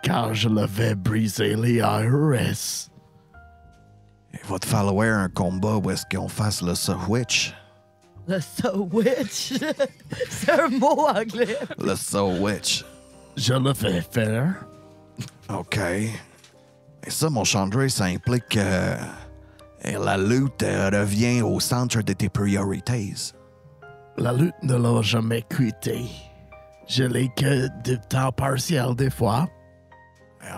car je le vais briser les IRS. Il va te falloir un combat où est-ce qu'on fasse le switch. Le Switch. C'est un mot anglais. Le switch. Je le vais faire. OK. Et ça, mon Chandray, ça implique que la lutte revient au centre de tes priorités. La lutte ne l'a jamais quitté. Je l'ai que de temps partiel des fois.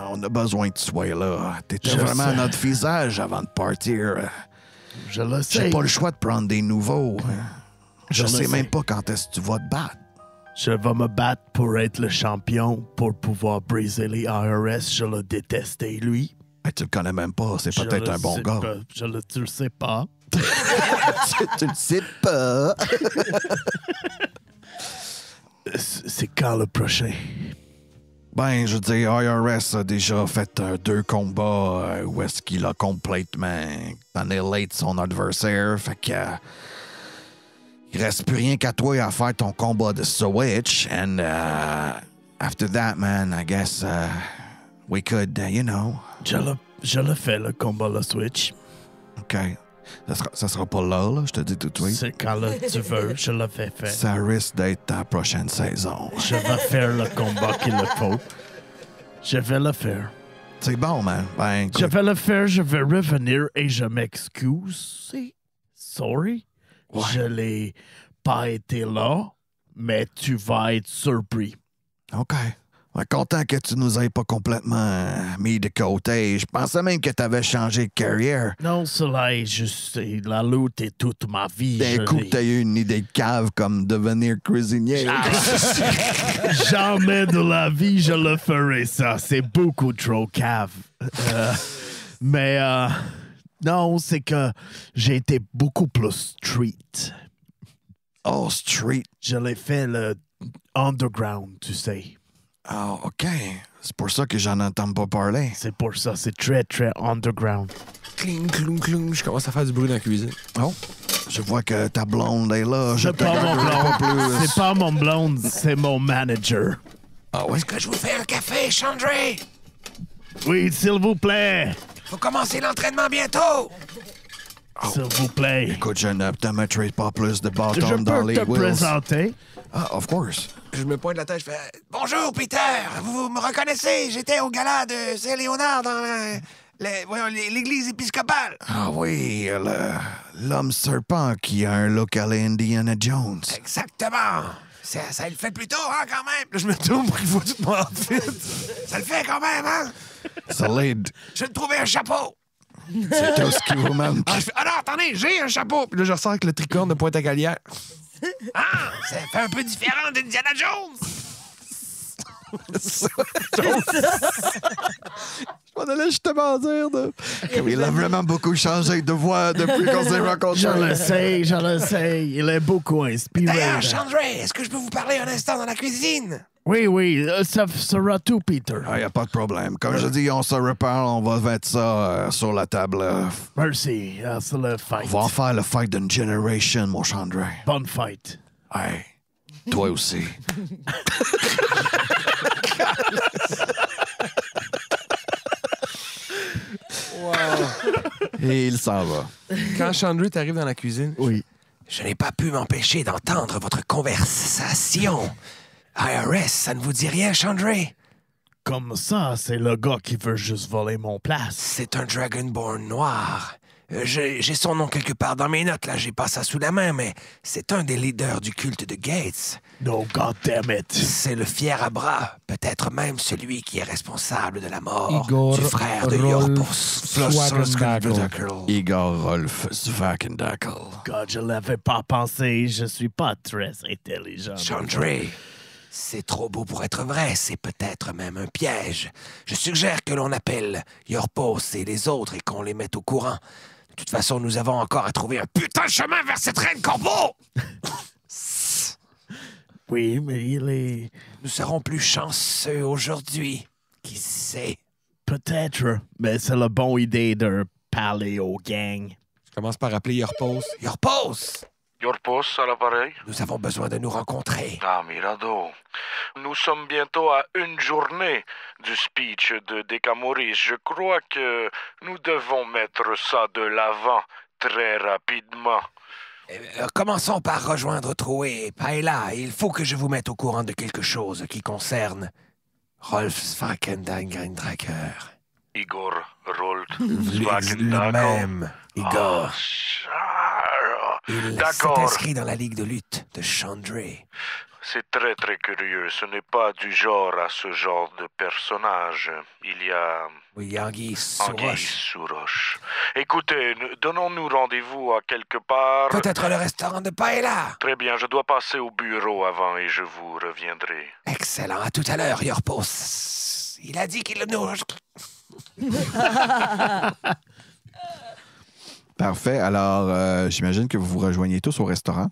On a besoin de toi, là. T'étais Je vraiment sais. à notre visage avant de partir. Je le sais. J'ai pas le choix de prendre des nouveaux. Je le sais sais. même pas quand est-ce que tu vas te battre. Je vais me battre pour être le champion, pour pouvoir briser les IRS. Je le détestais, lui. Ben, tu le connais même pas. C'est Je peut-être le un bon sais gars. pas. Tu le sais pas. tu le sais pas. C'est quand le prochain? Ben, je veux dire, IRS a déjà fait 2 combats où est-ce qu'il a complètement annihilé son adversaire. Fait que... il reste plus rien qu'à toi à faire ton combat de Switch. And after that, man, I guess we could, you know... Je le fais, le combat, le Switch. OK. Ça sera pas là, je te dis tout de suite. C'est quand tu veux, je le fais faire. Ça risque d'être la prochaine saison. Je vais faire le combat qu'il le faut. Je vais le faire. C'est bon, man. Ben, écoute, Je vais le faire, je vais revenir et je m'excuse. Sorry. Ouais. Je n'ai pas été là, mais tu vas être surpris. OK. Ouais, content que tu nous aies pas complètement mis de côté. Je pensais même que tu avais changé de carrière. Non, cela est juste la lutte est toute ma vie. D'un coup, t'as eu une idée de cave comme devenir cuisinier. Jamais de la vie je le ferai ça. C'est beaucoup trop cave. Mais non, c'est que j'ai été beaucoup plus street. Oh, street. Je l'ai fait le underground, tu sais. Ah, OK. C'est pour ça que j'en entends pas parler. C'est pour ça, c'est très, très underground. Cling, clong, clong. Je commence à faire du bruit dans la cuisine. Oh, je vois que ta blonde est là. Je C'est te pas mon garderai pas blonde. plus. C'est pas mon blonde, c'est mon manager. Ah oui? Est-ce que je vous fais un café, Chandray? Oui, s'il vous plaît. Faut commencer l'entraînement bientôt. S'il vous plaît. Écoute, je ne te mettrai pas plus de Je bâtons dans peux les te wheels. présenter. Ah, of course. Je me pointe la tête, je fais Bonjour, Peter. Vous me reconnaissez? J'étais au gala de Saint-Léonard dans l'église épiscopale. Ah oui, l'homme serpent qui a un look à la Indiana Jones. Exactement. Ça le fait plutôt, hein, quand même. Là, je me tourne pour qu'il voit tout mon outfit. Ça le fait quand même, hein? Solide. Je vais te trouver un chapeau. C'est tout ce qui vous manque. Ah, non, attendez, j'ai un chapeau. Puis là, je ressors avec le tricorne de Pointe-à-Calière. Ah, ça fait un peu différent d'Indiana Jones. Je m'en allais justement dire comme il a vraiment beaucoup changé de voix depuis qu'on s'est rencontrés. Je le sais. Il est beaucoup inspiré. D'ailleurs, Chandray, est-ce que je peux vous parler un instant dans la cuisine? Oui, ça sera tout, Peter. Ah, y a pas de problème. Comme je dis, on se reparle, on va mettre ça sur la table. Merci, c'est le fight. On va en faire le fight d'une generation, mon Chandray. Bonne fight. Hey, toi aussi. Et il s'en va. Quand Chandray t'arrive dans la cuisine, Oui. Je n'ai pas pu m'empêcher d'entendre votre conversation. IRS, ça ne vous dit rien, Chandray? Comme ça, c'est le gars qui veut juste voler mon place. C'est un Dragonborn noir. J'ai son nom quelque part dans mes notes, là, j'ai pas ça sous la main, mais c'est un des leaders du culte de Gates. No, god damn it. C'est le fier à bras, peut-être même celui qui est responsable de la mort Igor du frère de Rolf Swagendakel. Igor Rolf Svakendakel. God, je l'avais pas pensé. Je suis pas très intelligent. Chandray, c'est trop beau pour être vrai, c'est peut-être même un piège. Je suggère que l'on appelle Yorpos et les autres et qu'on les mette au courant. De toute façon, nous avons encore à trouver un putain de chemin vers cette reine corbeau! Oui, mais il est... Nous serons plus chanceux aujourd'hui. Qui sait? Peut-être, mais c'est la bonne idée de parler aux gangs. je commence par appeler Yorpos. Yorpos! Yorpos à l'appareil. Nous avons besoin de nous rencontrer. Ah, Mirado. Nous sommes bientôt à une journée du speech de Decamoris. Je crois que nous devons mettre ça de l'avant très rapidement. Commençons par rejoindre Troué et Paella. Il faut que je vous mette au courant de quelque chose qui concerne Rolf Svakendaker. Igor Rolt Le même, Igor. Il s'est D'accord. inscrit dans la ligue de lutte de Chandray. C'est très très curieux. Ce n'est pas du genre à ce genre de personnage. Il y a Oui, Anguille Anguille Souroche. sous roche. Écoutez, donnons-nous rendez-vous à quelque part. Peut-être le restaurant de Paella. Très bien, je dois passer au bureau avant et je vous reviendrai. Excellent. À tout à l'heure, Yorpos. Il a dit qu'il nous... Parfait. Alors, j'imagine que vous vous rejoignez tous au restaurant.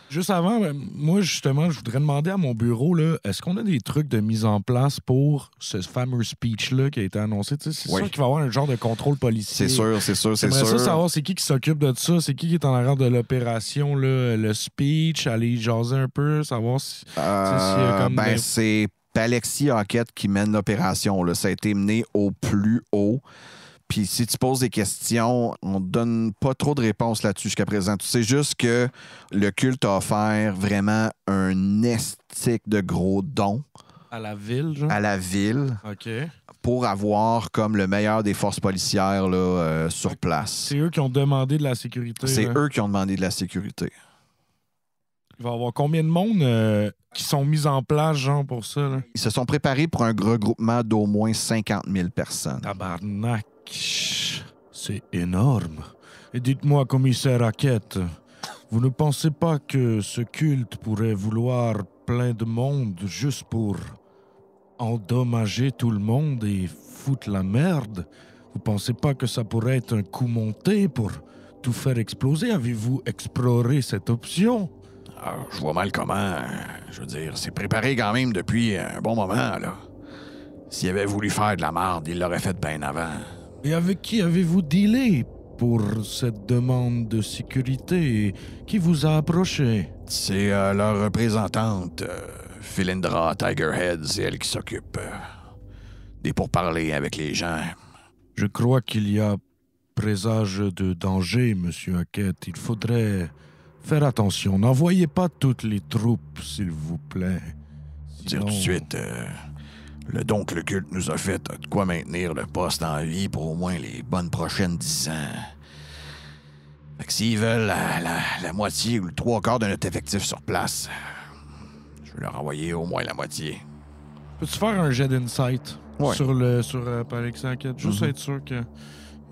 Juste avant, moi, justement, je voudrais demander à mon bureau, là, est-ce qu'on a des trucs de mise en place pour ce fameux speech-là qui a été annoncé? Tu sais, c'est Oui. sûr qu'il va y avoir un genre de contrôle policier. C'est sûr. J'aimerais ça savoir c'est qui s'occupe de ça, c'est qui est en arrière de l'opération, là, le speech, aller jaser un peu, savoir si... s'il y a comme Ben, des- c'est Alexis Hockett qui mène l'opération. Là. Ça a été mené au plus haut. Puis si tu poses des questions, on ne donne pas trop de réponses là-dessus jusqu'à présent. Tu sais juste que le culte a offert vraiment un estique de gros dons À la ville, genre? à la ville OK. pour avoir comme le meilleur des forces policières là, sur place. C'est eux qui ont demandé de la sécurité. C'est là. eux qui ont demandé de la sécurité. Il va y avoir combien de monde qui sont mis en place, genre, pour ça, là? Ils se sont préparés pour un regroupement d'au moins 50 000 personnes. Tabarnak. C'est énorme. Et dites-moi, commissaire Hackett, vous ne pensez pas que ce culte pourrait vouloir plein de monde juste pour endommager tout le monde et foutre la merde? Vous pensez pas que ça pourrait être un coup monté pour tout faire exploser? Avez-vous exploré cette option? Alors, je vois mal comment. Je veux dire, c'est préparé quand même depuis un bon moment, là. S'il avait voulu faire de la marde, il l'aurait fait bien avant. Et avec qui avez-vous dealé pour cette demande de sécurité? Et qui vous a approché? C'est leur représentante, Philindra Tigerhead, c'est elle qui s'occupe des pourparlers avec les gens. Je crois qu'il y a présage de danger, Monsieur Hackett. Il faudrait faire attention. N'envoyez pas toutes les troupes, s'il vous plaît. Dire tout de suite, le don que le culte nous a fait a de quoi maintenir le poste en vie pour au moins les bonnes prochaines 10 ans. Fait que s'ils veulent la moitié ou le 3/4 de notre effectif sur place, je vais leur envoyer au moins la moitié. Peux-tu faire un jet d'insight Ouais. sur par Hackett? Juste être sûr que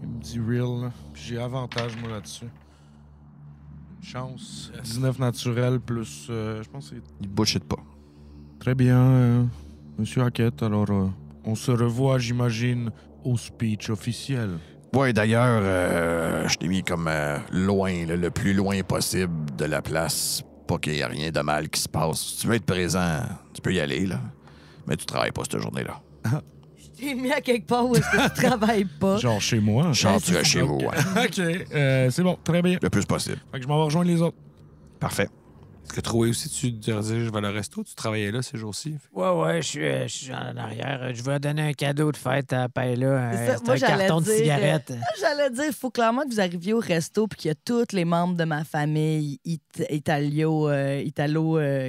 il me dit real. Là. Puis j'ai avantage, moi, là-dessus. Chance. 19 naturel plus... je pense que c'est... Ils bullshit pas. Très bien, Monsieur Hackett. Alors, on se revoit, j'imagine, au speech officiel. Ouais, d'ailleurs, je t'ai mis comme loin, là, le plus loin possible de la place. Pas qu'il y ait rien de mal qui se passe. Si tu veux être présent, tu peux y aller, là. Mais tu travailles pas cette journée-là. Je t'ai mis à quelque part où est-ce que tu travailles pas. Genre chez moi. Genre, tu vas chez vous, ouais. OK, c'est bon, très bien. Le plus possible. Fait que je m'en vais rejoindre les autres. Parfait. Est-ce que Troé aussi, tu diriges vers le resto? Tu travaillais là ces jours-ci? Ouais, je suis en arrière. Je vais donner un cadeau de fête à Paella. C'est ça. C'est Moi, un j'allais carton de dire, cigarettes. J'allais dire, il faut clairement que vous arriviez au resto puis qu'il y a tous les membres de ma famille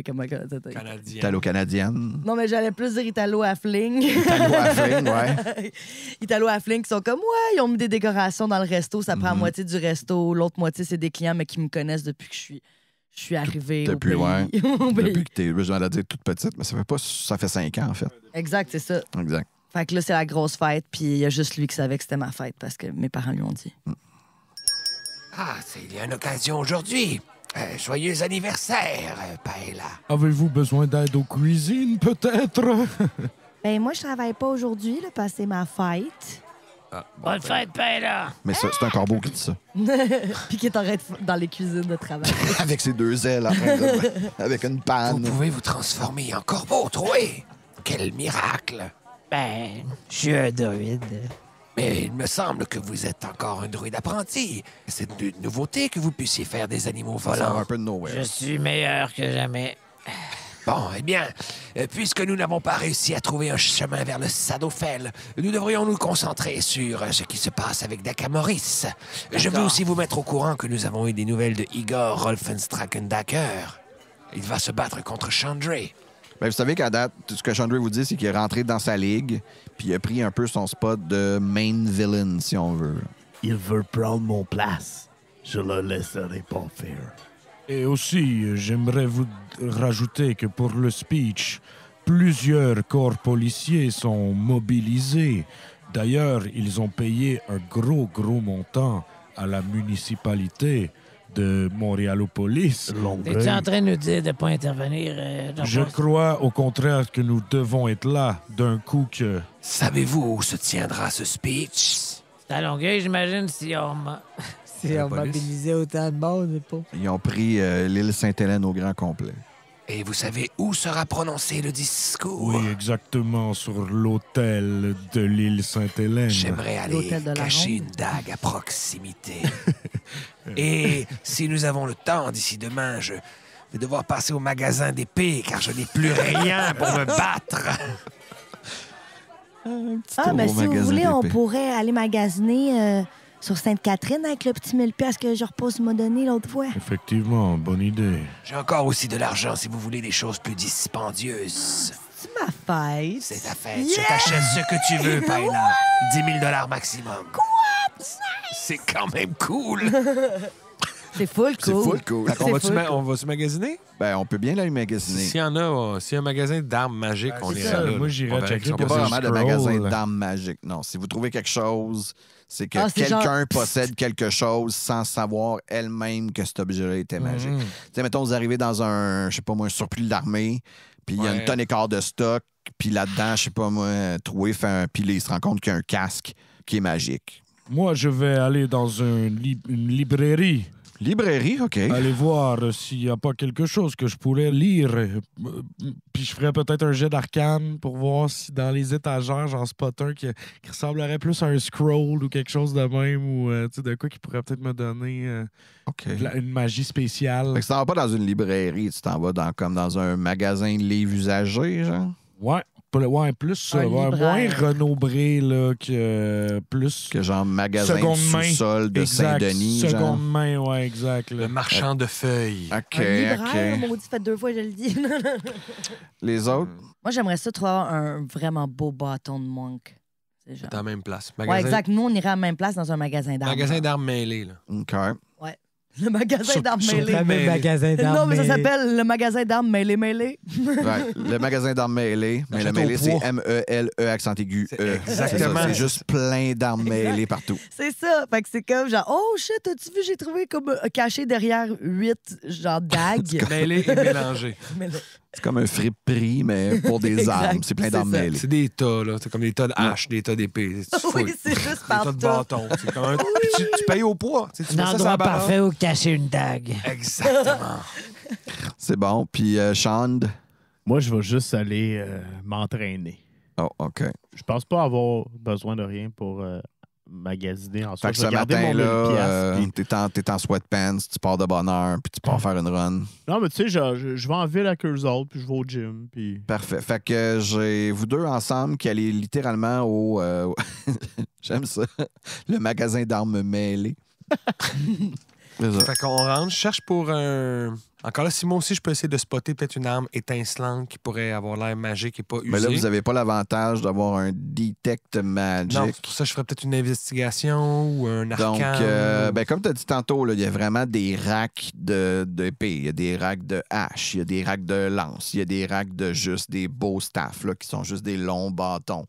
comment Canadien. Italo-canadienne. Non, mais j'allais plus dire Italo-Affling. Italo-Affling, ouais. Italo-Affling qui sont comme, ouais, ils ont mis des décorations dans le resto. Ça prend la moitié du resto. L'autre moitié, c'est des clients, mais qui me connaissent depuis que je suis arrivée au Depuis, pays. ouais. Au pays. Depuis que t'es, je viens de dire, toute petite, mais ça fait 5 ans, en fait. Exact, c'est ça. Exact. Fait que là, c'est la grosse fête, puis il y a juste lui qui savait que c'était ma fête parce que mes parents lui ont dit. Ah, il y a une occasion aujourd'hui. Joyeux anniversaire, Paella. Avez-vous besoin d'aide aux cuisines, peut-être? Ben, moi, je travaille pas aujourd'hui, là, parce que c'est ma fête. Bonne fête, Paella! Mais ça, c'est un corbeau qui dit ça. Puis qui est en train dans les cuisines de travail. Avec ses 2 ailes, avec une Vous panne. pouvez vous transformer en corbeau, Troé. Quel miracle! Ben, je suis un druide. Mais il me semble que vous êtes encore un druide apprenti. C'est une nouveauté que vous puissiez faire des animaux Ça sort volants. un peu de nowhere. Je suis meilleur que jamais. Bon, eh bien, puisque nous n'avons pas réussi à trouver un chemin vers le Sadofel, nous devrions nous concentrer sur ce qui se passe avec Dakamoris. Je veux aussi vous mettre au courant que nous avons eu des nouvelles de Igor Rolfenstrakendaker. Il va se battre contre Chandray. Ben, vous savez qu'à date, tout ce que Chandray vous dit, c'est qu'il est rentré dans sa ligue, puis il a pris un peu son spot de main villain, si on veut. Il veut prendre mon place. Je le laisserai pas faire. Et aussi, j'aimerais vous rajouter que pour le speech, plusieurs corps policiers sont mobilisés. D'ailleurs, ils ont payé un gros montant à la municipalité de Montréalopolis. Es-tu en train de nous dire de ne pas intervenir? Je crois au contraire que nous devons être là d'un coup que... Savez-vous où se tiendra ce speech? C'est à Longueuil, j'imagine, si on mobilisait autant de monde, mais pas. Ils ont pris l'île Sainte-Hélène au grand complet. Et vous savez où sera prononcé le discours? Oui, exactement, sur l'hôtel de l'île Sainte-Hélène. J'aimerais aller L'hôtel de la cacher Ronde. une dague à proximité. Et si nous avons le temps d'ici demain, je vais devoir passer au magasin d'épées car je n'ai plus rien pour me battre. Ah, mais Au si vous magasin voulez, on d'épée. pourrait aller magasiner sur Sainte-Catherine avec le petit 1000 piastres que Jorpos m'a donné l'autre fois. Effectivement, bonne idée. J'ai encore aussi de l'argent si vous voulez des choses plus dispendieuses. C'est ma fête. C'est ta fête. Je t'achète ce que tu veux, Paella. 10 000 maximum. Quoi? C'est quand même cool. C'est full C'est cool. full cool. Fait qu'on C'est va-tu full on va-tu magasiner? Ben, on peut bien aller magasiner. S'il y en a, s'il y a un magasin d'armes magiques, on c'est irait ça. là. Moi, là. j'irais On verrait checker qu'ils sont Il n'y a pour pas pas- vraiment de Scroll. magasin d'armes magiques. Non, si vous trouvez quelque chose, c'est que Ah, c'est quelqu'un genre- possède quelque chose sans savoir elle-même que cet objet-là était magique. Mhm. Tu sais, mettons, vous arrivez dans un, je sais pas moi, un surplus de l'armée, puis il y a Ouais. une tonne et quart de stock, puis là-dedans, je sais pas moi, Troué fait un pile et il se rend compte qu'il y a un casque qui est magique. Moi, je vais aller dans une librairie Librairie, OK. Allez voir s'il n'y a pas quelque chose que je pourrais lire. Puis je ferais peut-être un jet d'arcane pour voir si dans les étagères, j'en spot un qui ressemblerait plus à un scroll ou quelque chose de même, ou de quoi qui pourrait peut-être me donner OK. une magie spéciale. Fait que tu t'en vas pas dans une librairie, tu t'en vas comme dans un magasin de livres usagés, genre? Ouais, plus ça. Un Ouais, moins libraire. renombré là, que plus. Que genre magasin Seconde de main. sous-sol de Exact. Saint-Denis, genre? Seconde main, ouais, exact. là. Le marchand de feuilles. OK, Un libraire, OK. maudit, fait 2 fois, je le dis. Les autres? Moi, j'aimerais ça trouver un vraiment beau bâton de monk. C'est genre... Dans la même place. Ouais, exact. Nous, on irait à la même place dans un magasin d'armes. Magasin d'armes mêlées, là. OK. Le magasin d'armes sur Le mêlées. fameux magasin d'armes. Non, mais ça mêlées. s'appelle le magasin d'armes mêlées. Ouais, le magasin d'armes mêlées. Mais le Château mêlé, c'est Poix. M-E-L-E, accent aigu. C'est E. exactement. C'est juste plein d'armes mêlées partout. C'est ça. Fait que c'est comme genre, oh shit, as-tu vu, j'ai trouvé comme caché derrière 8 genre dagues. Mêlées et mélangées. Mais là, C'est comme un friperie, mais pour des Exact, armes. C'est plein c'est d'armes ça. mêlées. C'est des tas, là. C'est comme des tas de haches, des tas d'épées. Tu fouilles. oui, c'est juste Des tas partout. de bâtons. C'est comme un... Puis tu payes au poids. Tu Un mets ça sur endroit la balance. parfait où cacher une dague. Exactement. C'est bon. Puis Sean? Moi, je vais juste aller m'entraîner. Oh, OK. Je pense pas avoir besoin de rien pour magasiner en soi. Fait que Je vais ce garder matin, mon 1000 piastres, puis- t'es en sweatpants, tu pars de bonne heure, puis tu pars faire une run. Non, mais tu sais, je vais en ville avec eux autres, puis je vais au gym, puis... Parfait. Fait que j'ai vous deux ensemble qui allez littéralement au... J'aime ça. Le magasin d'armes mêlées. C'est ça. Fait qu'on rentre, je cherche pour un... Encore là, si moi aussi, je peux essayer de spotter peut-être une arme étincelante qui pourrait avoir l'air magique et pas usée. Mais là, vous n'avez pas l'avantage d'avoir un detect magic. Non, c'est pour ça que je ferais peut-être une investigation ou un Donc, arcane. ben, comme tu as dit tantôt, là, il y a vraiment des racks d'épée, il y a des racks de hache, il y a des racks de lance, il y a des racks de juste des beaux staffs là, qui sont juste des longs bâtons.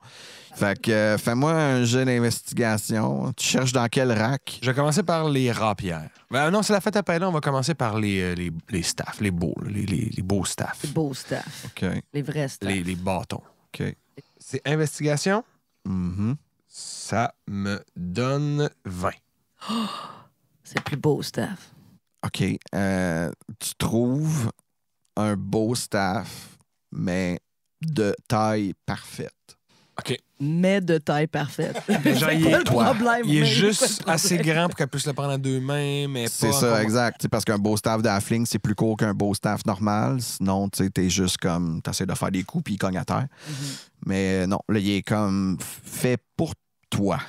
Fait que fais-moi un jeu d'investigation. Tu cherches dans quel rack? Je vais commencer par les rapières. Ben, non, c'est la fête à paella. On va commencer par les staffs, les beaux, là, les beaux staffs. Les beaux staff. OK. Les vrais staff. Les bâtons. OK. C'est investigation. Mhm. Ça me donne 20. C'est le plus beau staff. OK. Tu trouves un beau staff, mais de taille parfaite. OK. Mais de taille parfaite. Genre, C'est il pas est- le problème. Il est mais juste pas le assez problème. grand pour qu'elle puisse le prendre à 2 mains, mais pas C'est ça, encore- exact. C'est parce qu'un beau staff d'Halfling, c'est plus court qu'un beau staff normal. Sinon, tu sais, t'es juste comme... T'essaies de faire des coups puis il cogne à terre. Mais non, là, il est comme fait pour toi.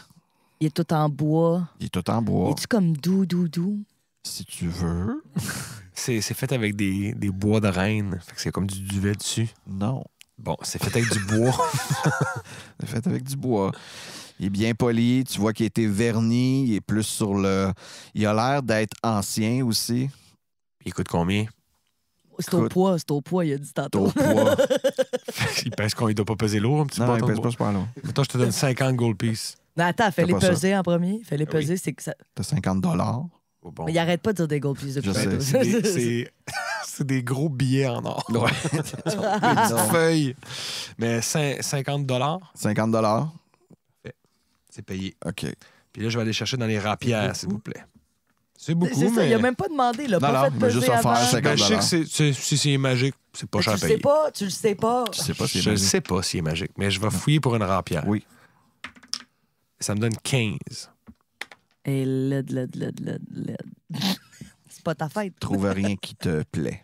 Il est tout en bois. Il est tout en bois. Es-tu comme doux? Si tu veux. C'est fait avec des bois de reine. Fait que c'est comme du duvet dessus. Non. Bon, c'est fait avec du bois. C'est fait avec du bois. Il est bien poli. Tu vois qu'il a été verni. Il est plus sur le... Il a l'air d'être ancien aussi. Il coûte combien? C'est au poids, il a dit tantôt. Au poids. Il pèse qu'on ne doit pas peser lourd, un petit Non, il bâton de pèse bois. pas super long. Mettons, je te donne 50 gold pieces. Mais attends, fais-les pas ça. peser en premier. Fais-les Ah oui. peser, c'est que ça. T'as 50 $. Oh, bon. Mais il arrête pas de dire des gold pieces depuis Je sais. tantôt. C'est des gros billets en or. Ouais. Des petites feuilles. Mais 50 50 $. c'est payé. OK. Puis là, je vais aller chercher dans les rapières, s'il vous plaît. C'est beaucoup, C'est ça, mais... il a même pas demandé, là. Non, Pas non, fait il m'a peser juste offert avant. 50 Ben, je sais que si c'est magique, c'est pas Mais cher à tu le payer. sais pas, tu le sais pas. Tu sais pas si Je c'est ne magique. sais pas s'il est magique, mais je vais fouiller pour une rapière. Oui. Ça me donne 15. Et LED. C'est pas ta fête. Trouve rien qui te plaît.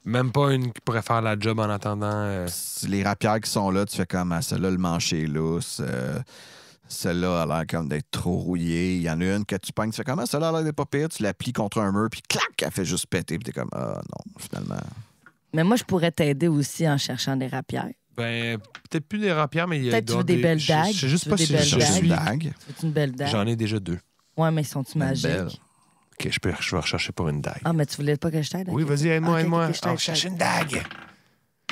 Même pas une qui pourrait faire la job en attendant. Les rapières qui sont là, tu fais comme ah, celle-là, le manché est lousse. Celle-là a l'air comme d'être trop rouillée. Il y en a une que tu pognes, tu fais comme ah, celle-là a l'air d'être pas pire. Tu la plies contre un mur, puis clac, elle fait juste péter. Puis t'es comme ah non, finalement. Mais moi, je pourrais t'aider aussi en cherchant des rapières. Ben, peut-être plus des rapières, mais il y a Peut-être tu veux d'autres- des belles je- dagues. Je sais juste Tu pas veux si des belles je dagues. suis. Une dague. C'est une belle dague. J'en ai déjà 2. Ouais, mais sont-tu magiques? belle. OK, je vais rechercher pour une dague. Ah, mais tu voulais pas que je t'aide? Oui, ok. vas-y, aide-moi, Ok, aide-moi. ok, je t'aide, Oh, je cherche t'aide. une dague.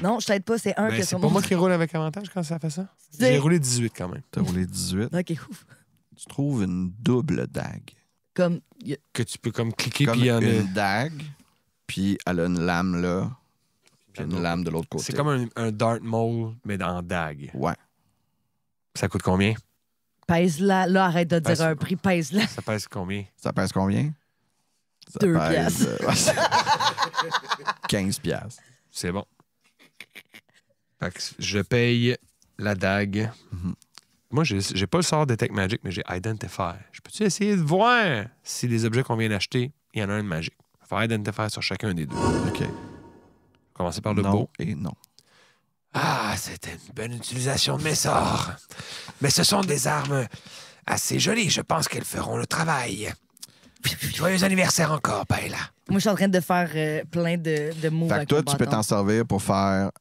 Non, je t'aide pas, c'est un Ben, que c'est sur pas mon... moi qui roule avec avantage quand ça fait ça. C'est- J'ai roulé 18 quand même. T'as roulé 18. OK, ouf. Tu trouves une double dague. Comme... Que tu peux comme cliquer, Comme puis il y en a... une dague, puis elle a une lame là, puis une lame de l'autre côté. C'est comme un Dart Maul, mais en dague. Ouais. Ça coûte combien? Pèse-la. Là, arrête de dire Pèse- un prix, pèse-la. Ça pèse combien? Ça pèse combien? Ça 2 pèse, piastres. 15 piastres. C'est bon. Fait que je paye la dague. Moi, j'ai pas le sort Detect Magic, mais j'ai Identify. Je peux-tu essayer de voir si les objets qu'on vient d'acheter, il y en a un de magique? Je vais faire Identify sur chacun des deux. OK. Commencer par le non beau. et non. Ah, c'était une bonne utilisation de mes sorts. Mais ce sont des armes assez jolies. Je pense qu'elles feront le travail. Joyeux anniversaire encore, Paella. Moi, je suis en train de faire plein de moves Fait que avec toi, mon tu peux bâton. t'en servir pour faire...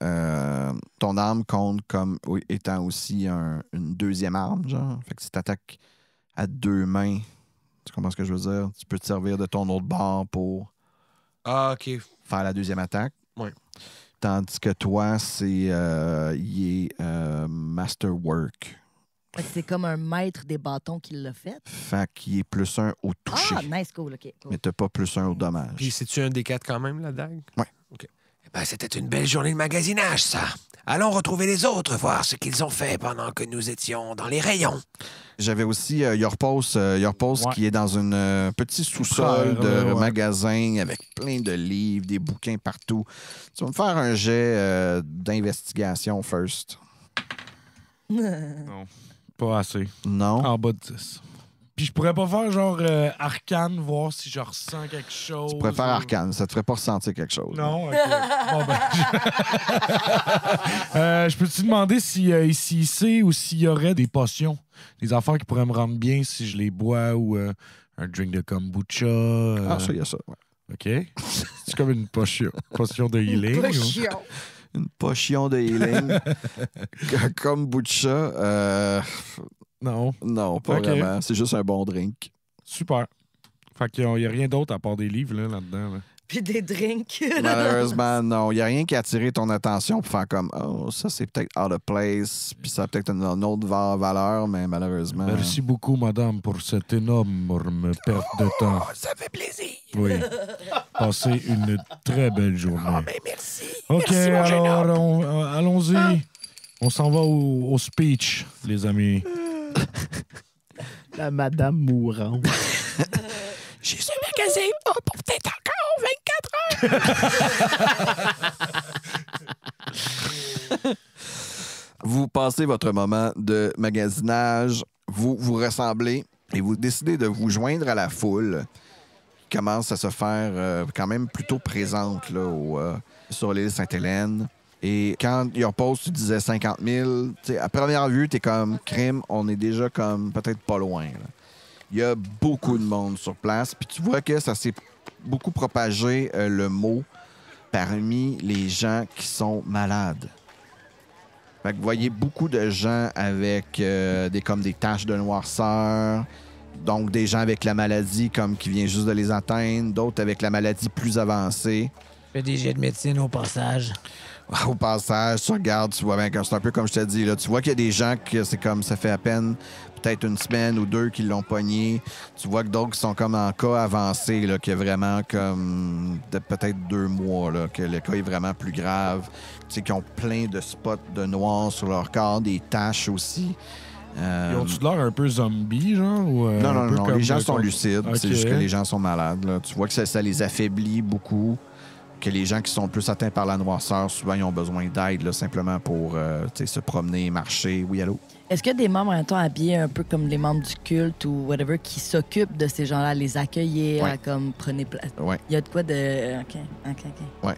ton arme compte comme étant aussi une deuxième arme, genre. Fait que si t'attaques à 2 mains, tu comprends ce que je veux dire? Tu peux te servir de ton autre bord pour Ah, OK. faire la deuxième attaque. Ouais. Tandis que toi, il est Masterwork. Fait que c'est comme un maître des bâtons qui l'a fait. Fait qu'il est +1 au toucher. Ah, nice, cool, OK. Cool. Mais t'as pas +1 au dommage. Puis, c'est-tu un des 4 quand même, la dague? Eh ben, c'était une belle journée de magasinage, ça. Allons retrouver les autres, voir ce qu'ils ont fait pendant que nous étions dans les rayons. J'avais aussi Yorpos qui est dans un petit sous-sol de magasin avec plein de livres, des bouquins partout. Tu vas me faire un jet d'investigation first. Non, pas assez. Non? En bas de 10. Puis je pourrais pas faire genre arcane, voir si je ressens quelque chose. Tu pourrais faire arcane, ça te ferait pas ressentir quelque chose. Non, OK. Bon, ben, je peux te demander si ici, il sait ou s'il y aurait des potions, des affaires qui pourraient me rendre bien si je les bois ou un drink de kombucha. Ah, ça, il y a ça. Ouais. OK. C'est comme une potion de healing. Potion. Une potion de healing. Kombucha. Non. Non, pas OK. vraiment. C'est juste un bon drink. Super. Fait qu'il n'y a rien d'autre à part des livres là-dedans. Là. Puis des drinks. Malheureusement, non. Il n'y a rien qui a attiré ton attention pour faire comme oh, ça, c'est peut-être out of place. Puis ça a peut-être une autre valeur, mais malheureusement. Merci beaucoup, madame, pour cette énorme perte de temps. Oh, ça fait plaisir. Oui. Passez une très belle journée. Oh, ben merci. OK, Merci, mon jeune homme. alors, allons-y. On s'en va au speech, les amis. La madame mourante. J'ai ce magasin pour peut-être encore 24 heures. Vous passez votre moment de magasinage, vous vous rassemblez et vous décidez de vous joindre à la foule qui commence à se faire quand même plutôt présente là, sur l'île Sainte-Hélène. Et quand Yorpos, tu disais 50 000, à première vue, t'es comme crime, on est déjà comme peut-être pas loin. Là. Il y a beaucoup de monde sur place, puis tu vois que ça s'est beaucoup propagé le mot parmi les gens qui sont malades. Fait que vous voyez beaucoup de gens avec comme des taches de noirceur, donc des gens avec la maladie comme qui vient juste de les atteindre, d'autres avec la maladie plus avancée. Fais des jets de médecine au passage. Au passage, tu regardes, tu vois bien que c'est un peu comme je te dis, là, tu vois qu'il y a des gens que c'est comme ça fait à peine peut-être une semaine ou 2 qui l'ont pogné. Tu vois que d'autres qui sont comme en cas avancé, là, qui est vraiment comme peut-être 2 mois, là, que le cas est vraiment plus grave. Tu sais, qui ont plein de spots de noir sur leur corps, des taches aussi. Ils ont-tu de l'air un peu zombie, genre? Ou, Non, un non, peu non. comme Les gens de- sont lucides. Ok. C'est juste que les gens sont malades. Là. Tu vois que ça les affaiblit beaucoup. Que les gens qui sont plus atteints par la noirceur, souvent, ils ont besoin d'aide là, simplement pour se promener, marcher. Oui, allô? Est-ce qu'il y a des membres en même temps habillés un peu comme les membres du culte ou whatever qui s'occupent de ces gens-là, les accueillir, Ouais. comme prenez place? Ouais. Il y a de quoi de. OK.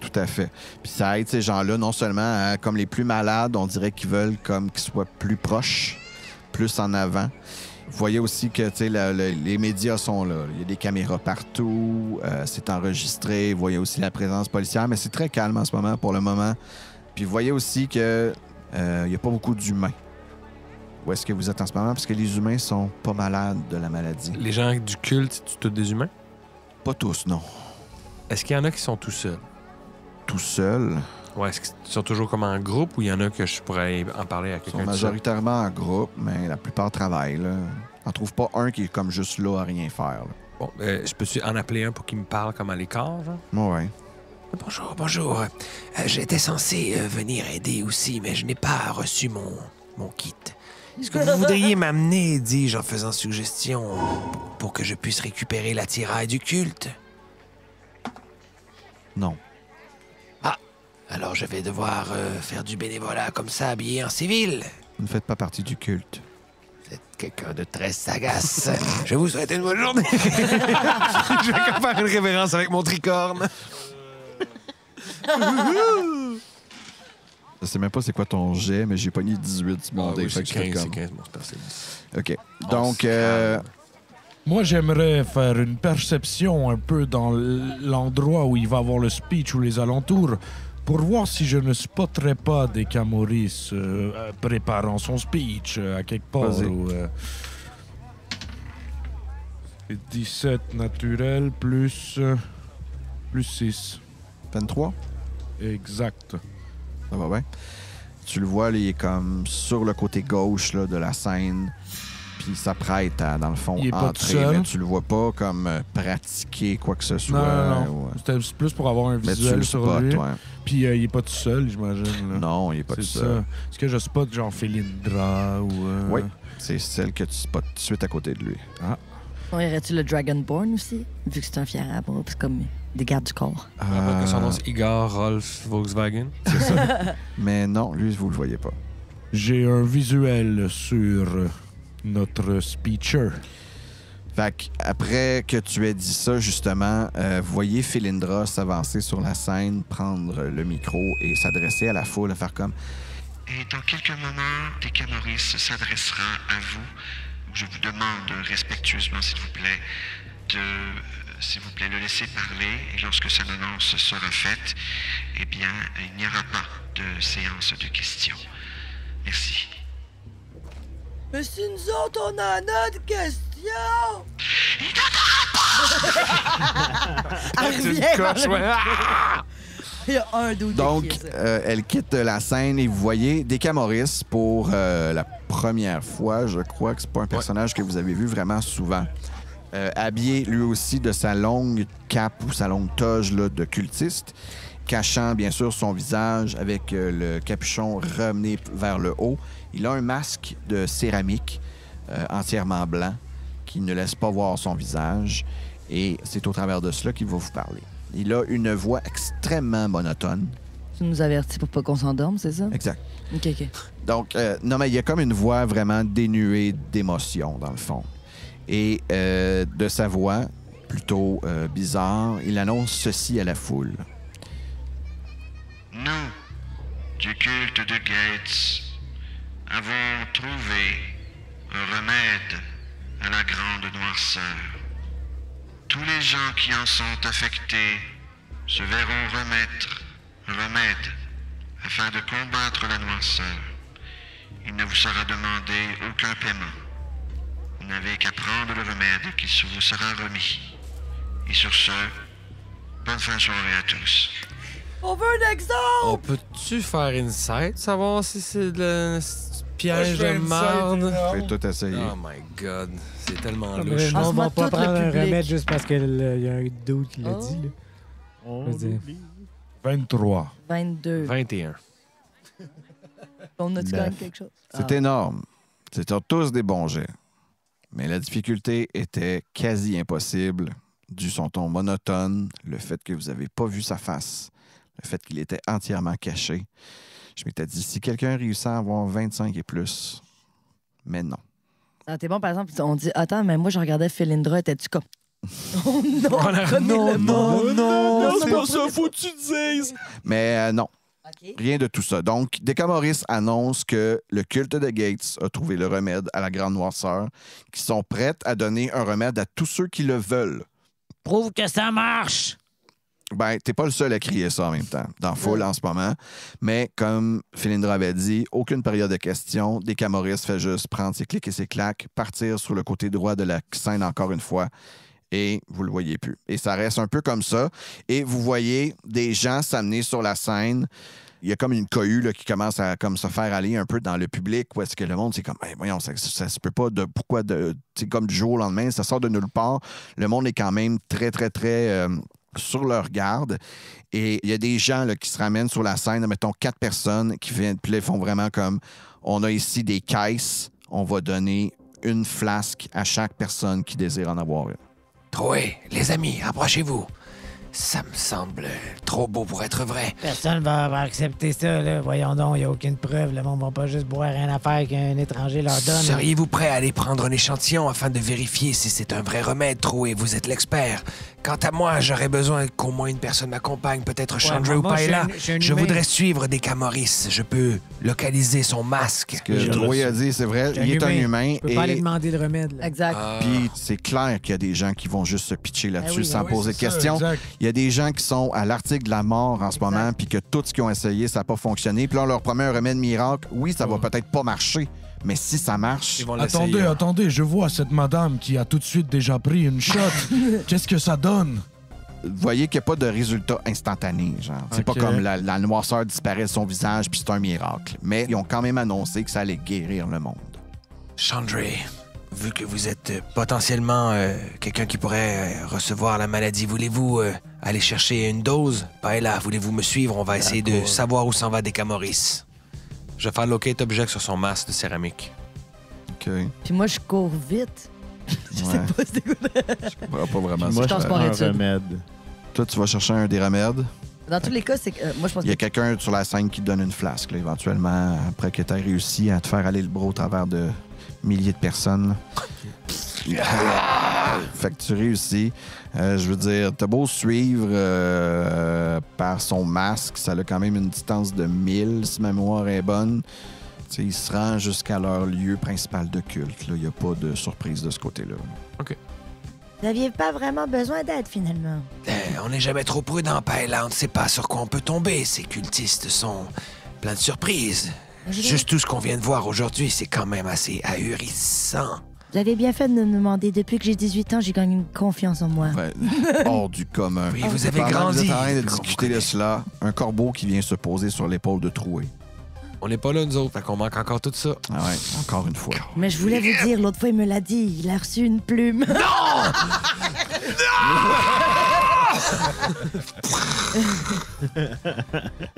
Tout à fait. Puis ça aide ces gens-là, non seulement à, comme les plus malades, on dirait qu'ils veulent comme qu'ils soient plus proches, plus en avant. Vous voyez aussi que tu sais, les médias sont là. Il y a des caméras partout, c'est enregistré. Vous voyez aussi la présence policière, mais c'est très calme en ce moment, pour le moment. Puis vous voyez aussi que il n'y a pas beaucoup d'humains. Où est-ce que vous êtes en ce moment? Parce que les humains sont pas malades de la maladie. Les gens du culte, c'est tous des humains? Pas tous, non. Est-ce qu'il y en a qui sont tout seuls? Tout seuls. Ouais, est-ce qu'ils sont toujours comme en groupe ou il y en a que je pourrais en parler à Ils quelqu'un sont de seul? majoritairement en groupe, mais la plupart travaillent. Là. On trouve pas un qui est comme juste là à rien faire. Là. Bon, je peux en appeler un pour qu'il me parle comme à l'écart, genre? Ouais. Bonjour, bonjour. J'étais censé venir aider aussi, mais je n'ai pas reçu mon kit. Est-ce que vous voudriez m'amener, dis-je en faisant suggestion, pour que je puisse récupérer l'attirail du culte? Non. Ah, alors je vais devoir faire du bénévolat comme ça, habillé en civil. Vous ne faites pas partie du culte. Vous êtes quelqu'un de très sagace. Je vous souhaite une bonne journée. Je vais faire une révérence avec mon tricorne. Je sais même pas c'est quoi ton jet, mais j'ai pogné 18 sur mon dé. c'est Fait que 15, comme- c'est 15, mon spécialiste. OK. Donc, Moi, j'aimerais faire une perception un peu dans l'endroit où il va avoir le speech ou les alentours pour voir si je ne spotterais pas des Camoris préparant son speech à quelque part. Vas-y. C'est 17 naturel plus 6. 23, Exact. ça va bien. Tu le vois, là, il est comme sur le côté gauche là, de la scène. Puis il s'apprête à, dans le fond, Il est pas entrer. tout seul? Mais tu le vois pas comme pratiquer quoi que ce soit. Non. ou, C'était plus pour avoir un mais tu visuel le sur spots, lui. ouais. Puis il est pas tout seul, j'imagine. là. Non, il est pas tout C'est seul. ça. Est-ce que je spot genre Felindra ou... Oui, c'est celle que tu spots tout de suite à côté de lui. On irait-tu le Dragonborn aussi? Vu que c'est un fier arbre, c'est comme des gardes du corps. Rappelle que son nom, c'est Igor Rolf Volkswagen. C'est ça. Mais non, lui, vous le voyez pas. J'ai un visuel sur notre speecher. Fait après que tu aies dit ça, justement, vous voyez Felindra s'avancer sur la scène, prendre le micro et s'adresser à la foule, à faire comme Et dans quelques moments, des Camoris s'adressera à vous. Je vous demande respectueusement, s'il vous plaît, le laisser parler. Et lorsque son annonce sera faite, eh bien, il n'y aura pas de séance de questions. Merci. Mais si nous autres, on a notre question! Elle revient dans le- Il y a un doute. Donc, elle quitte la scène et vous voyez des Camoris pour la première fois. Je crois que c'est pas un personnage que vous avez vu vraiment souvent. Habillé lui aussi de sa longue cape ou sa longue toge là, de cultiste, cachant bien sûr son visage avec le capuchon ramené vers le haut. Il a un masque de céramique entièrement blanc qui ne laisse pas voir son visage et c'est au travers de cela qu'il va vous parler. Il a une voix extrêmement monotone. Tu nous avertis pour pas qu'on s'endorme, c'est ça? Exact. OK. Donc, non, mais il y a comme une voix vraiment dénuée d'émotion, dans le fond. Et de sa voix, plutôt bizarre, il annonce ceci à la foule. Nous, du culte de Gates, avons trouvé un remède à la grande noirceur. Tous les gens qui en sont affectés se verront remettre un remède afin de combattre la noirceur. Il ne vous sera demandé aucun paiement. Vous n'avez qu'à prendre le remède qui vous sera remis. Et sur ce, bonne fin de soirée à tous. On veut un exemple! On peut-tu faire insight, savoir si c'est le piège de marde? Fais tout essayer. Oh my god, c'est tellement Le louche. monde va tout pas le prendre un public. remède juste parce qu'il y a un dude qui l'a Oh. dit. Là. Je veux dire, 23. 22. 21. On a-tu 9. gagné quelque chose? C'est Ah. énorme. C'était tous des bons jets. Mais la difficulté était quasi impossible dû son ton monotone, le fait que vous n'avez pas vu sa face, le fait qu'il était entièrement caché. Je m'étais dit, si quelqu'un réussit à avoir 25 et plus, mais non. Ah, t'es bon, par exemple, on dit, attends, mais moi, je regardais Felindra, étais-tu comme. Oh non! c'est pas ça, faut que tu dises! Mais non, OK. rien de tout ça. Donc, Decamoris annonce que le culte de Gates a trouvé le remède à la grande noirceur, qui sont prêts à donner un remède à tous ceux qui le veulent. Prouve que ça marche! Ben, t'es pas le seul à crier ça en même temps, dans Full en ce moment. Mais comme Felindra avait dit, aucune période de questions. Decamoris fait juste prendre ses clics et ses claques, partir sur le côté droit de la scène encore une fois, et vous le voyez plus. Et ça reste un peu comme ça. Et vous voyez des gens s'amener sur la scène. Il y a comme une cohue là, qui commence à comme, se faire aller un peu dans le public, où est-ce que le monde, c'est comme, hey, voyons, ça se peut pas de... Pourquoi c'est comme du jour au lendemain, ça sort de nulle part. Le monde est quand même très, très, très... sur leur garde. Et il y a des gens là, qui se ramènent sur la scène, mettons 4 personnes qui viennent, puis là, ils font vraiment comme, on a ici des caisses, on va donner une flasque à chaque personne qui désire en avoir une. Troué, les amis, approchez-vous. Ça me semble trop beau pour être vrai. Personne va accepter ça, là. Voyons donc, il n'y a aucune preuve. Le monde va pas juste boire rien à faire qu'un étranger leur donne. Seriez-vous prêt à aller prendre un échantillon afin de vérifier si c'est un vrai remède, Troué? Vous êtes l'expert. Quant à moi, j'aurais besoin qu'au moins une personne m'accompagne, peut-être Chandra ou Paella. Je voudrais suivre Deka Morris. Je peux localiser son masque. Ce que Troué a dit, c'est vrai, il est un humain. Je peux pas aller demander le remède. Là. Exact. Puis c'est clair qu'il y a des gens qui vont juste se pitcher là-dessus oui, sans poser de questions. Il y a des gens qui sont à l'article de la mort en ce moment, puis que tout ce qu'ils ont essayé, ça n'a pas fonctionné. Puis là, on leur promet un remède miracle. Oui, ça va peut-être pas marcher, mais si ça marche... Attendez, je vois cette madame qui a tout de suite déjà pris une shot. Qu'est-ce que ça donne? Vous voyez qu'il n'y a pas de résultat instantané, genre. C'est pas comme la noirceur disparaît de son visage, puis c'est un miracle. Mais ils ont quand même annoncé que ça allait guérir le monde. Chandra, vu que vous êtes potentiellement quelqu'un qui pourrait recevoir la maladie, voulez-vous aller chercher une dose? Paella, voulez-vous me suivre? On va essayer de savoir où s'en va Deka Morris. Je vais faire locate object sur son masque de céramique. OK. Puis moi, je cours vite. Je sais pas c'était quoi. Je comprends pas vraiment Moi, ça. je prends un remède. Toi, tu vas chercher un des remèdes. Dans tous les cas, c'est que moi, je pense Il y a que quelqu'un sur la scène qui te donne une flasque, là, éventuellement, après que tu aies réussi à te faire aller le bras au travers de milliers de personnes. Fait que tu réussis. Je veux dire, t'as beau suivre par son masque, ça a quand même une distance de 1000, si ma mémoire est bonne. T'sais, il se rend jusqu'à leur lieu principal de culte. Il n'y a pas de surprise de ce côté-là. OK. Vous n'aviez pas vraiment besoin d'aide, finalement. On n'est jamais trop prudent, Paella. On ne sait pas sur quoi on peut tomber. Ces cultistes sont pleins de surprises. Juste tout ce qu'on vient de voir aujourd'hui, c'est quand même assez ahurissant. Vous avez bien fait de me demander. Depuis que j'ai 18 ans, j'ai gagné une confiance en moi. Ouais, hors du commun. Oui, vous avez Pendant que grandi. Vous êtes en train de Vous discuter de cela. Un corbeau qui vient se poser sur l'épaule de Troué. On n'est pas là, nous autres, fait qu'on manque encore tout ça. Ah ouais, encore une fois. Mais je voulais vous dire, l'autre fois, il me l'a dit. Il a reçu une plume.